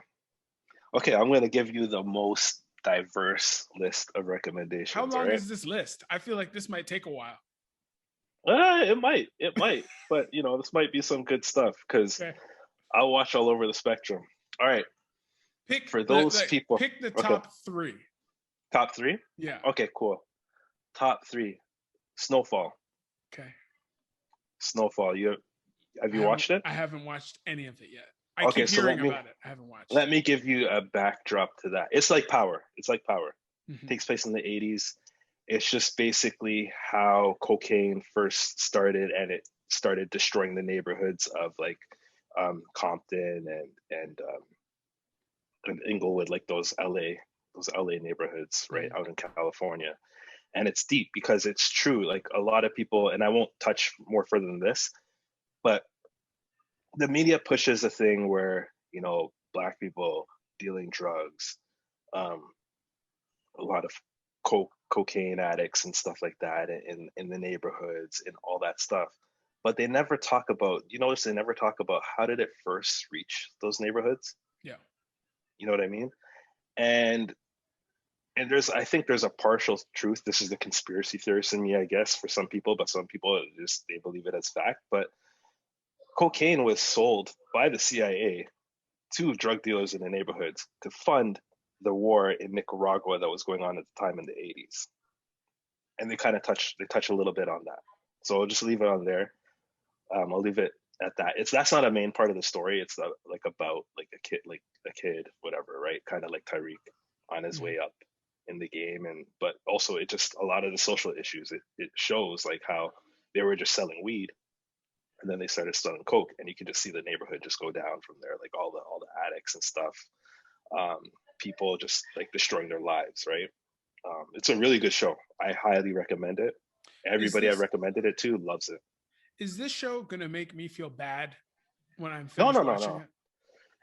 okay. I'm gonna give you the most diverse list of How recommendations. All long right. is this list? I feel like this might take a while. It might, but this might be some good stuff because Okay. I'll watch all over the spectrum. All right, for those people. Pick the Okay, top three. top three. Yeah. Okay, cool. Top three. Snowfall. Okay. Snowfall. Have you watched it? I haven't watched any of it yet. I Okay, keep so hearing about it. I haven't watched let it. me give you a backdrop to that. It's like Power. It's like Power. Mhm. Takes place in the 80s. It's just basically how cocaine first started, and it started destroying the neighborhoods of like Compton and Inglewood, like those LA neighborhoods, right Mhm. out in California. And it's deep because it's true. Like a lot of people, and I won't touch more further than this, but the media pushes a thing where black people dealing drugs, um, a lot of cocaine addicts and stuff like that in the neighborhoods and all that stuff. But they never talk about. You notice they never talk about how did it first reach those neighborhoods. Yeah. You know what I mean? And I think there's a partial truth. This is the conspiracy theorist in me, I guess, for some people, but some people just they believe it as fact. But cocaine was sold by the CIA to drug dealers in the neighborhoods to fund the war in Nicaragua that was going on at the time in the 80s. And they touch a little bit on that. So I'll just leave it on there. I'll leave it at that. That's not a main part of the story. It's like about like a kid, whatever, right? Kind of like Tyreek on his Mhm. way up in the game, and but also it just a lot of the social issues. It shows like how they were just selling weed, and then they started selling coke, and you could just see the neighborhood just go down from there, like all the addicts and stuff, um, people just like destroying their lives, right? It's a really good show. I highly recommend it. Is Everybody I this recommended it to loves it. is this show gonna make me feel bad when I'm No, finished no, no, watching no, it?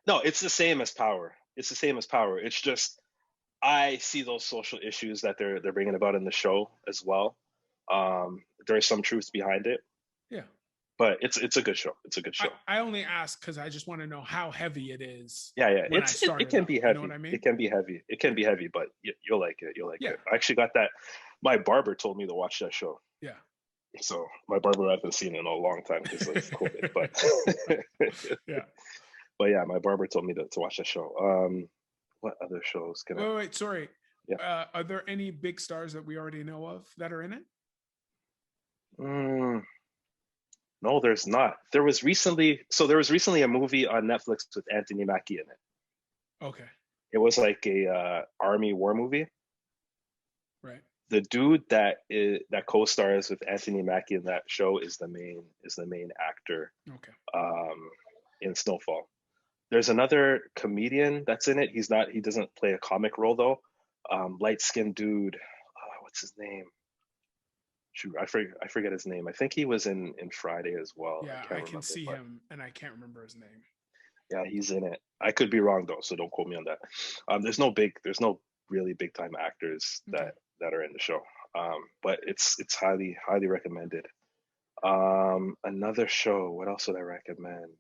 no. It's the same as Power. It's the same as Power. It's just I see those social issues that they're bringing about in the show as well. There is some truth behind it, Yeah. but it's a good show. It's a good I, show. I only ask because I just want to know how heavy it is Yeah, yeah. when I It start it can up. be You know what heavy. I It mean? can be heavy. It can be heavy, but you'll like it. You'll like Yeah. it. I actually got that. My barber told me to watch that show. Yeah. So my barber I haven't seen in a long time because of COVID, but Yeah. but yeah, my barber told me to watch that show. What other shows can I? Wait, sorry. Yeah. Are there any big stars that we already know of that are in it? Mm, no, there's not. There was recently a movie on Netflix with Anthony Mackie in it. Okay. It was like a army war movie. Right. The dude that co-stars with Anthony Mackie in that show is the main actor Okay. um, in Snowfall. There's another comedian that's in it. He doesn't play a comic role though. Light skinned dude. What's his name? Shoot, I forget his name. I think he was in Friday as well. I Yeah, I can't can remember, see but him and I can't remember his name. yeah, he's in it. I could be wrong though, so don't quote me on that. There's no really big time actors Okay. that are in the show. But it's highly recommended. Another show. What else would I recommend?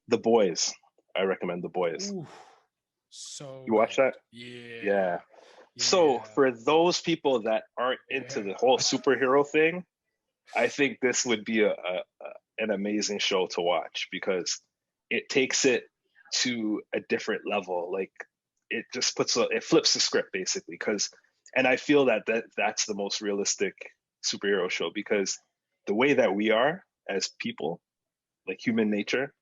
The Boys. I recommend The Boys. Ooh, so You watch good. that? Yeah. Yeah. So Yeah. for those people that aren't into Yeah. the whole superhero thing, I think this would be an amazing show to watch because it takes it to a different level. Like it flips the script basically. And I feel that's the most realistic superhero show because the way that we are as people, like human nature,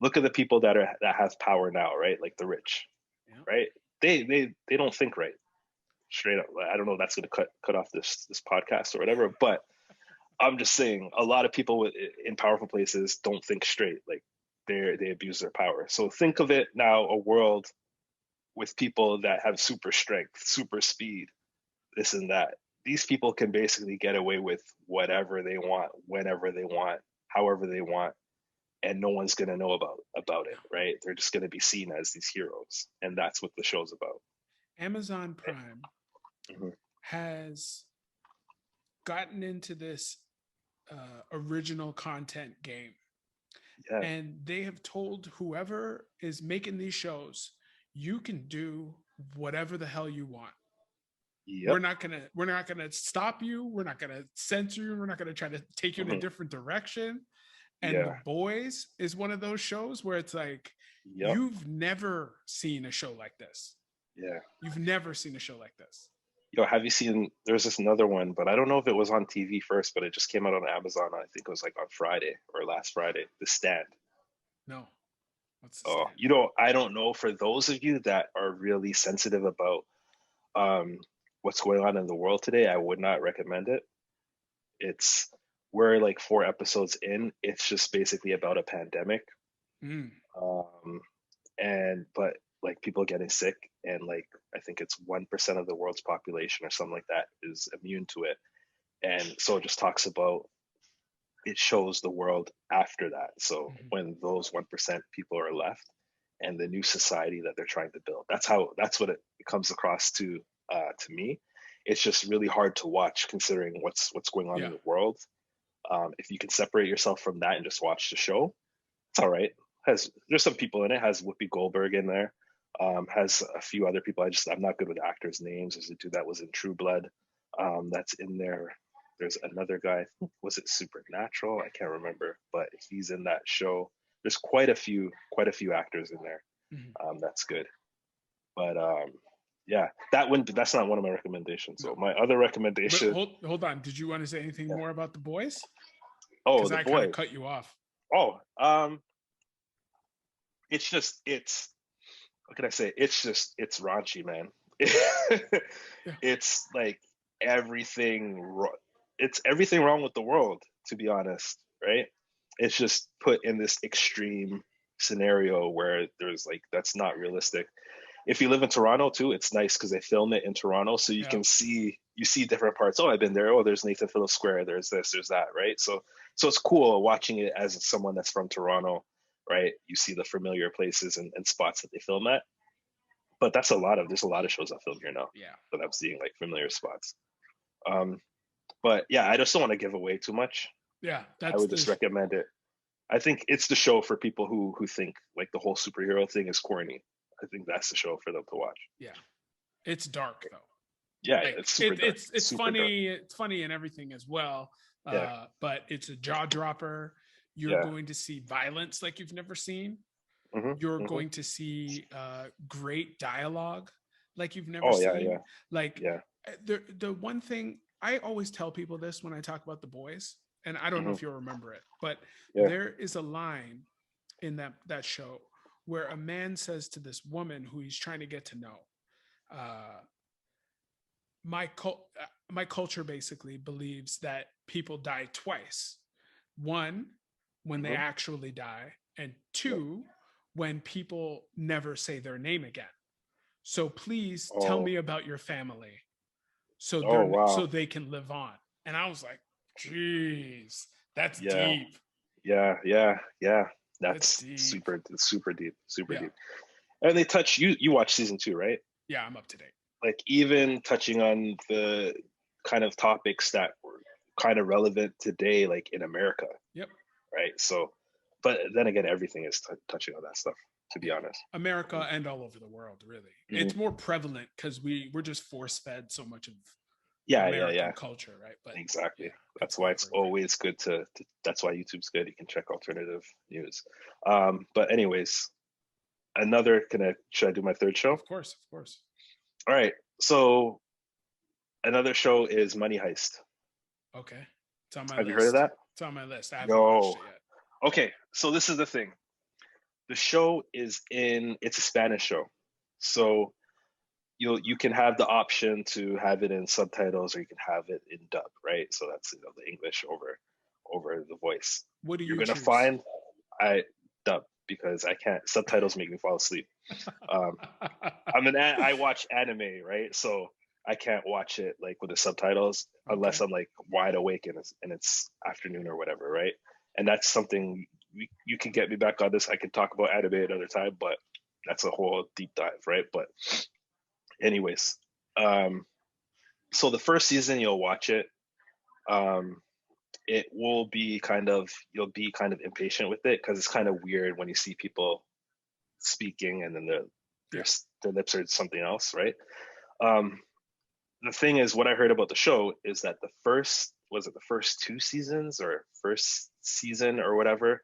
look at the people that have power now, right? Like the rich, Yeah. right? They don't think right, straight up. I don't know if that's going to cut off this podcast or whatever, but I'm just saying a lot of people in powerful places don't think straight. Like they abuse their power. So think of it now, a world with people that have super strength, super speed, this and that. These people can basically get away with whatever they want, whenever they want, however they want, and no one's gonna know about it, right? They're just gonna be seen as these heroes, and that's what the show's about. Amazon Prime Mhm. has gotten into this original content game. Yeah. And they have told whoever is making these shows, you can do whatever the hell you want. Yep. We're not gonna stop you. We're not gonna censor you. We're not gonna try to take you in a Mhm. different direction. And The Yeah. Boys is one of those shows where it's like Yep. you've never seen a show like this. Yeah. You've never seen a show like this. Yo, have you seen? There's this another one, but I don't know if it was on TV first, but it just came out on Amazon. I think it was like on Friday or last Friday. The Stand. No. What's the Oh, stand? I don't know. For those of you that are really sensitive about um, what's going on in the world today, I would not recommend it. It's We're like 4 episodes in. It's just basically about a pandemic, Mm. um, and but like people getting sick, and like I think it's 1% of the world's population or something like that is immune to it, and so it just talks about it shows the world after that. So Mhm. when those 1% people are left and the new society that they're trying to build, that's what it comes across to me. It's just really hard to watch considering what's going on in Yeah. the world. If you can separate yourself from that and just watch the show, it's all right. There's some people in it. Has Whoopi Goldberg in there. Has a few other people. I'm not good with actors' names. There's a dude that was in True Blood. That's in there. There's another guy. Was it Supernatural? I can't remember, but he's in that show. There's quite a few actors in there. Mhm. That's good. But yeah, that's not one of my recommendations. So No. my other But recommendation. hold on. Did you want to say anything Yeah. more about The Boys? Oh, Because The I kind of Boys. cut you off. Oh, it's what can I say? It's raunchy, man. Yeah. It's like everything. It's everything wrong with the world, to be honest, right? it's just put in this extreme scenario where there's like that's not realistic. If you live in Toronto too, it's nice because they film it in Toronto, so you Yeah. can see you see different parts. Oh, I've been there. Oh, there's Nathan Phillips Square. There's this. There's that. Right. So it's cool watching it as someone that's from Toronto. Right. You see the familiar places and spots that they film at. But there's a lot of shows that film here now Yeah. that I'm seeing like familiar spots. Um, but yeah, I just don't want to give away too much. Yeah. I would just recommend it. I think it's the show for people who think like the whole superhero thing is corny. I think that's the show for them to watch. Yeah. It's dark though. Yeah, Like it's super dark. it's Super dark. funny. It's funny and everything as well. Yeah, But it's a jaw dropper. You're yeah. going to see violence like you've never seen. Hmm. You're Hmm. going to see great dialogue like you've never Oh yeah, seen. yeah, Like yeah. the one thing I always tell people this when I talk about The Boys, and I don't know Hmm. if you'll remember it, but Yeah. there is a line in that show where a man says to this woman who he's trying to get to know, uh, my culture basically believes that people die twice. One, when they Hmm. actually die, and Yeah. two, when people never say their name again. So please tell Oh. me about your family so Oh so wow. they can live on. And I was like, geez, that's Yeah. deep. Yeah. Yeah. Yeah. That's That's deep. super deep. Super Yeah. deep. And they touch you. You watch season 2, right? Yeah, I'm up to date. Like even touching on the kind of topics that were kind of relevant today, like in America, Yep. right? So, but then again, everything is touching on that stuff. To be Yeah. honest. America and all over the world, really. Hmm. It's more prevalent because we're just force fed so much of Yeah. Yeah. American Yeah. culture, right? But Exactly. yeah, That's it's why it's everywhere. always good to. That's why YouTube's good. You can check alternative news. But anyways, another. Should I do my third show? Of course, of course. All right. So another show is Money Heist. Okay. It's on my Have you heard of list. that? It's on my list. I haven't watched Yo. it yet. Okay. So this is the thing. The show it's a Spanish show. So you can have the option to have it in subtitles or you can have it in dub, right? So that's the English over the voice. What do You're you gonna choose? find I dub because I can't subtitles make me fall asleep. Um, I watch anime, right? So I can't watch it like with the subtitles Okay. unless I'm like wide awake and it's afternoon or whatever, right? And that's something you can get me back on this. I can talk about anime another time, but that's a whole deep dive, right? But anyways, um, so the first season you'll watch it. Um, it will be you'll be kind of impatient with it because it's kind of weird when you see people speaking and then Yeah. their lips are something else, right? Um, the thing is, what I heard about the show is that the first 2 seasons or first season or whatever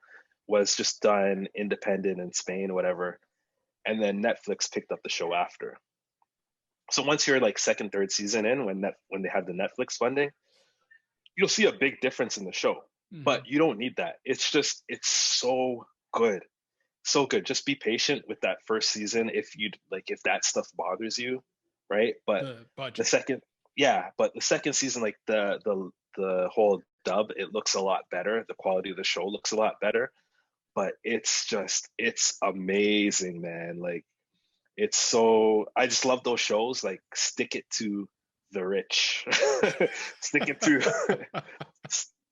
was just done independent in Spain, whatever, and then Netflix picked up the show after. So once you're like second, third season in, when they have the Netflix funding, you'll see a big difference in the show. Hmm. But you don't need that. It's so good. So good. Just be patient with that first season if that stuff bothers you, right? But The the budget. second but the second season, like the whole dub, it looks a lot better. The quality of the show looks a lot better. But it's amazing, man. Like I just love those shows. Like stick it to the rich. stick it to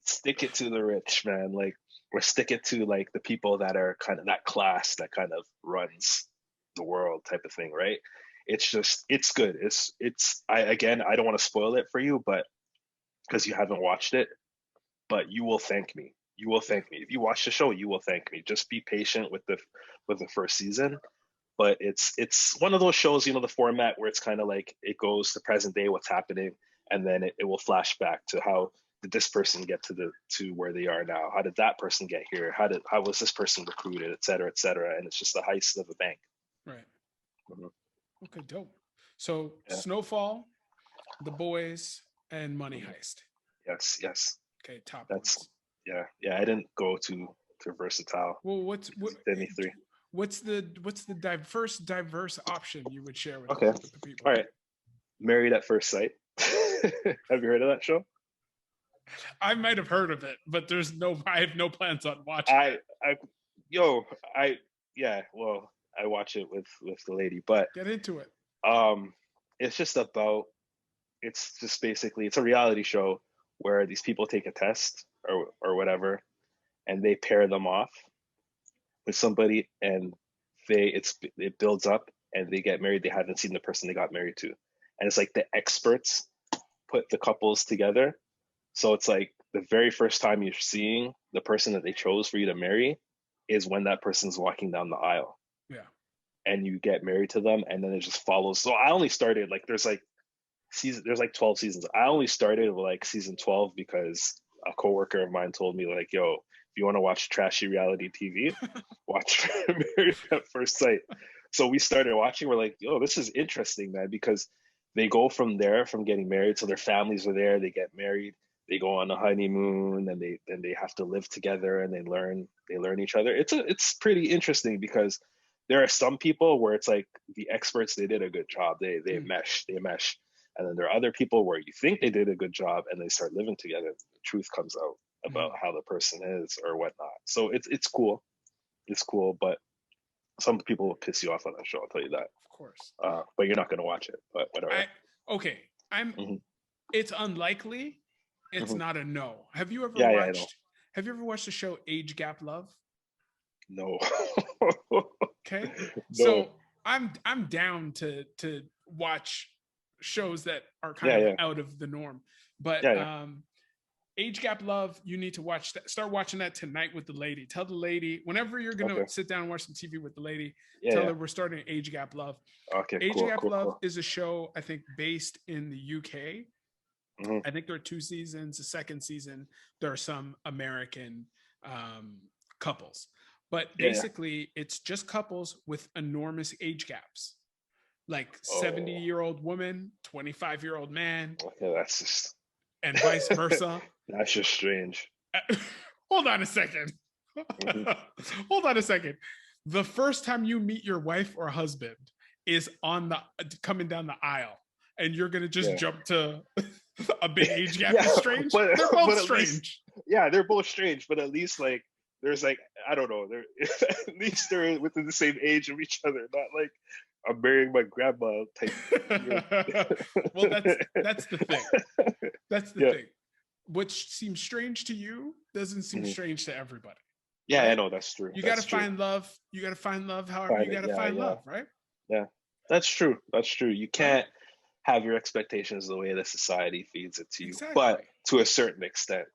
stick it to the rich, man. Like, or stick it to like the people that are kind of that class that kind of runs the world type of thing, right? It's good. I don't want to spoil it for you, but because you haven't watched it, but you will thank me. You will Yeah. thank me if you watch the show. You will thank me. Just be patient with the first season, but it's one of those shows, the format where it's kind of like it goes to present day, what's happening, and then it will flash back to how did this person get to where they are now, how did that person get here, how was this person recruited, et cetera, and it's just the heist of a bank. Right. Mhm. Okay, dope. So Yeah. Snowfall, The Boys, and Money Mhm. Heist. Yes, yes. Okay, top That's ones. yeah, I didn't go to versatile. Well, Just give me three. what's the diverse option you would share Okay. with the people? All right. Married at First Sight. Have you heard of that show? I might have heard of it, but I have no plans on watching I it. I yo I yeah. Well, I watch it with the lady, but Get into it. um, it's just about it's just basically it's a reality show where these people take a test or whatever, and they pair them off with somebody, and it builds up, and they get married. They haven't seen the person they got married to, and it's like the experts put the couples together. So it's like the very first time you're seeing the person that they chose for you to marry is when that person's walking down the aisle, Yeah. and you get married to them, and then it just follows. So I only started like there's like 12 seasons. I only started with like season 12 because a coworker of mine told me like, "Yo, if you want to watch trashy reality TV, watch Married at First Sight." So we started watching. We're like, "Yo, this is interesting, man," because they go from there, from getting married. So their families are there. They get married. They go on a honeymoon, and they have to live together, and they learn each other. It's pretty interesting because there are some people where it's like the experts, they did a good job. Mm. They mesh, and then there are other people where you think they did a good job, and they start living together. The truth comes out about Mm. how the person is or whatnot. So it's cool. It's cool, but some people will piss you off on that show. I'll tell you that. Of course. But you're not gonna watch it. But whatever. I okay. I'm. Hmm. It's unlikely. It's Hmm. not a no. Yeah, I know. Have you ever watched the show Age Gap Love? No. Okay. No. So I'm down to watch shows that are kind Yeah, of yeah, out of the norm. But yeah, yeah. Age Gap Love, you need to watch that. Start watching that tonight with the lady. Tell the lady whenever you're gonna Okay. sit down and watch some TV with the lady, Yeah, tell yeah. her we're starting Age Gap Love. Okay, Age cool, Gap cool, Love cool. is a show I think based in the UK. Hmm. I think there are two seasons. The second season, there are some American um, couples, but Yeah, yeah. basically, it's just couples with enormous age gaps, like Oh, 70-year-old woman, 25-year-old man, okay. That's just and vice versa. that's just strange. Hold on a second. Hmm. Hold on a second. The first time you meet your wife or husband is on the coming down the aisle, and you're gonna just Yeah. jump to a big age gap Yeah, is strange. but They're both but at least strange. yeah, they're both strange, but at least like there's like I don't know, they're at least they're within the same age of each other, not like I'm marrying my grandma type weird. Well, that's the thing. That's the Yeah. thing. What seems strange to you doesn't seem Hmm. strange to everybody, Yeah, I right? know that's true. You got to That's true. find love. You got to find love. However, you Find got it. to Yeah, find yeah, love, right? yeah. That's true. That's true. You Right? can't have your expectations the way that society feeds it to you, but Exactly. to a certain extent,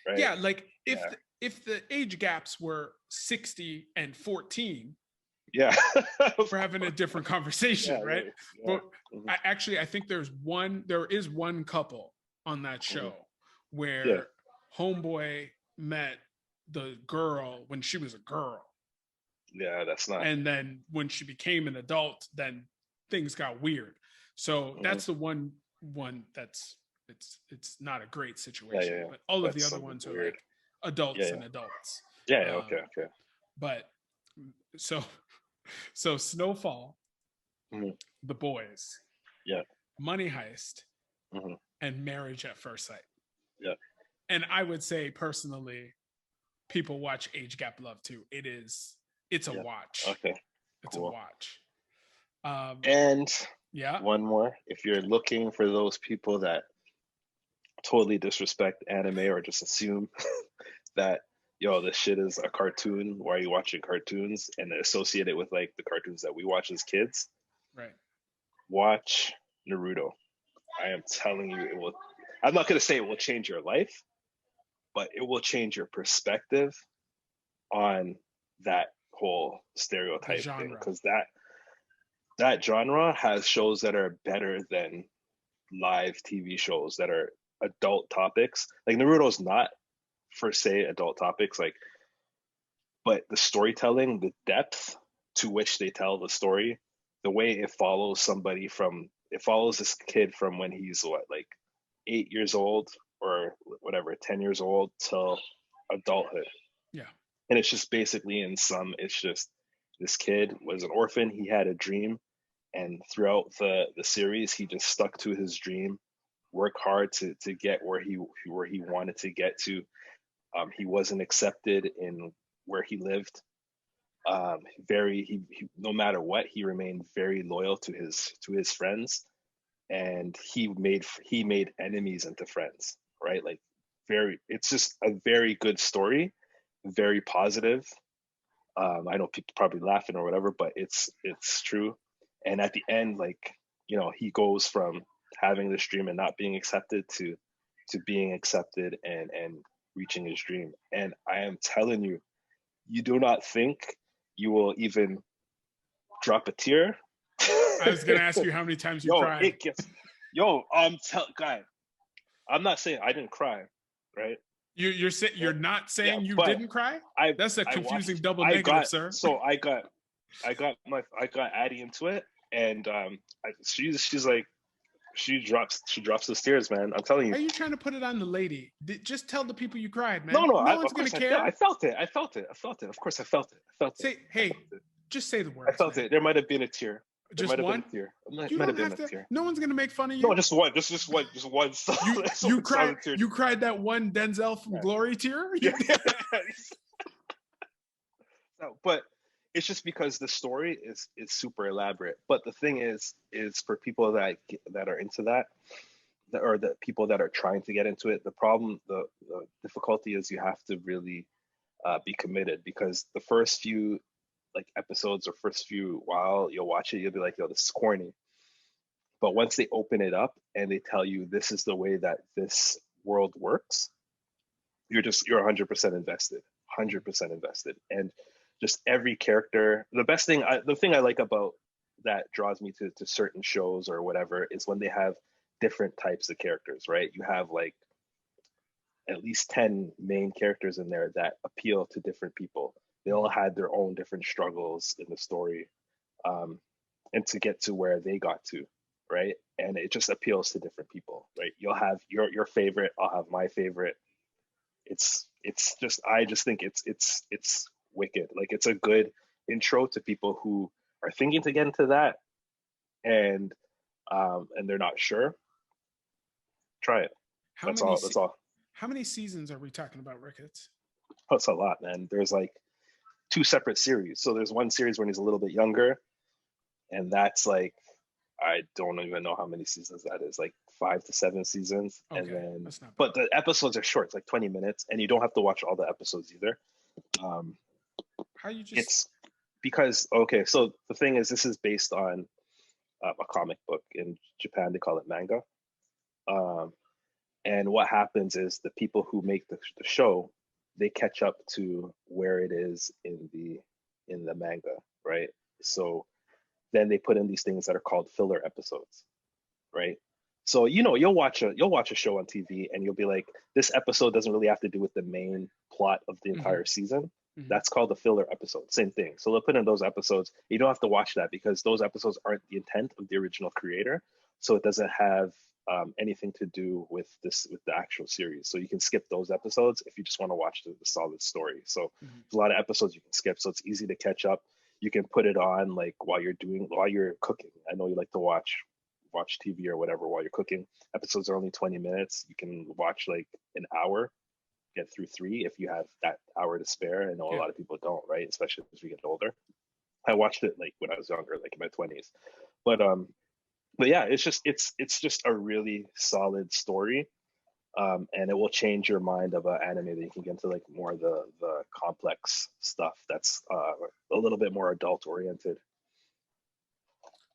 right? Yeah, like Yeah. if the age gaps were 60 and 14, Yeah. Of we're having a course. different Yeah, conversation, right? yeah, yeah. But Hmm. I think there is one couple on that Hmm. show Yeah. where homeboy met the girl when she was a girl, Yeah, that's not. and then when she became an adult, then things got weird. So Mhm. that's the one that's it's not a great Yeah, yeah, situation, yeah. but all of the That's other something ones are weird. like Yeah, adults yeah. and adults. Yeah, yeah, okay, Um, okay. but so so Snowfall, Mhm. The Boys, Yeah. Money Heist, Hmm. and Marriage at First Sight. Yeah. And I would say personally, people watch Age Gap Love too. It's a Yeah. watch. Okay, It's a cool. watch. Um, And yeah. one more, if you're looking for those people that totally disrespect anime or just assume that yo, this shit is a cartoon, why are you watching cartoons, and associate it with like the cartoons that we watch as kids, Right. watch Naruto. I am telling you, it will. I'm not gonna say it will change your life, but it will change your perspective on that whole The stereotype thing, genre. because that genre has shows that are better than live TV shows that are adult topics. Like Naruto's not for say adult topics, like, but the storytelling, the depth to which they tell the story, the way it follows this kid from when he's what, like 8 years old or whatever, 10 years old till adulthood. Yeah. And it's just basically it's just this kid was an orphan, he had a dream, and throughout the series he just stuck to his dream, work hard to get where he wanted to get to. He wasn't accepted in where he lived. He no matter what, he remained very loyal to his friends, and he made enemies into friends, right? Like it's just a very good story, very positive. I know people probably laughing or whatever, but it's true. And at the end, like, he goes from having this dream and not being accepted to being accepted and reaching his dream. And I am telling you, you do not think you will even drop a tear. I was gonna ask you how many times you cried. It gets, guy, I'm not saying I didn't cry, right? You're not saying you didn't cry? That's a confusing double negative, sir. So I got Addie into it, and she's like, she drops those tears, man. I'm telling you. Are you trying to put it on the lady? Just tell the people you cried, man. No, no one's gonna care. I felt it. Of course, I felt it. Just say the words. I felt it. There might have been a tear. Just one? You don't have to. No one's gonna make fun of you. No, just one. Just one. You cried. You cried that one Denzel from Glory tear. Yeah. But it's just because the story is super elaborate. But the thing is for people that are into that, or the people that are trying to get into it, the problem, the difficulty is you have to really be committed, because the first few episodes or first few while you'll watch it, you'll be like, yo, this is corny. But once they open it up and they tell you this is the way that this world works, you're 100% invested, and just every character. The thing I like about that draws me to certain shows or whatever is when they have different types of characters, right? You have like at least 10 main characters in there that appeal to different people. They all had their own different struggles in the story, and to get to where they got to, right? And it just appeals to different people, right? You'll have your favorite, I'll have my favorite. I just think it's wicked. Like, it's a good intro to people who are thinking to get into that, and they're not sure. Try it. That's all. How many seasons are we talking about, Ricketts? Oh, it's a lot, man. There's like 2 separate series. So there's one series when he's a little bit younger, and that's like, I don't even know how many seasons that is, like 5 to 7 seasons. Okay, and then, but the episodes are short. It's like 20 minutes, and you don't have to watch all the episodes either. How you just? It's because, okay, so the thing is, this is based on a comic book. In Japan, they call it manga. And what happens is the people who make the show, they catch up to where it is in the manga, right? So then they put in these things that are called filler episodes, right? So you'll watch a show on TV and you'll be like, this episode doesn't really have to do with the main plot of the entire season. Mm-hmm. That's called the filler episode. Same thing. So they'll put in those episodes. You don't have to watch that because those episodes aren't the intent of the original creator. So it doesn't have anything to do with the actual series. So you can skip those episodes if you just want to watch the solid story. So there's a lot of episodes you can skip, so it's easy to catch up. You can put it on like while you're cooking. I know you like to watch TV or whatever while you're cooking. Episodes are only 20 minutes. You can watch like an hour, get through 3 if you have that hour to spare. I know a lot of people don't, right? Especially as we get older. I watched it like when I was younger, like in my 20s. But yeah, it's just a really solid story, and it will change your mind of an anime that you can get into like more of the complex stuff that's a little bit more adult oriented.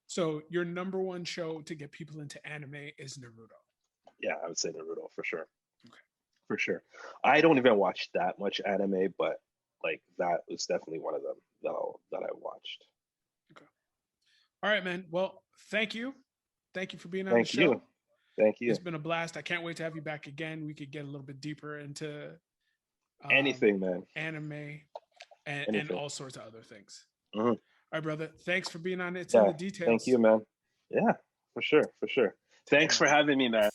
So your number one show to get people into anime is Naruto. Yeah, I would say Naruto for sure. Okay, for sure. I don't even watch that much anime, but like that was definitely one of them that I watched. Okay. All right, man. Well, thank you. Thank you for being on the show. Thank you. It's been a blast. I can't wait to have you back again. We could get a little bit deeper into anything, man. Anime and all sorts of other things. Mm-hmm. All right, brother. Thanks for being on It's in the Details. Thank you, man. Yeah, for sure. Thanks for having me, man.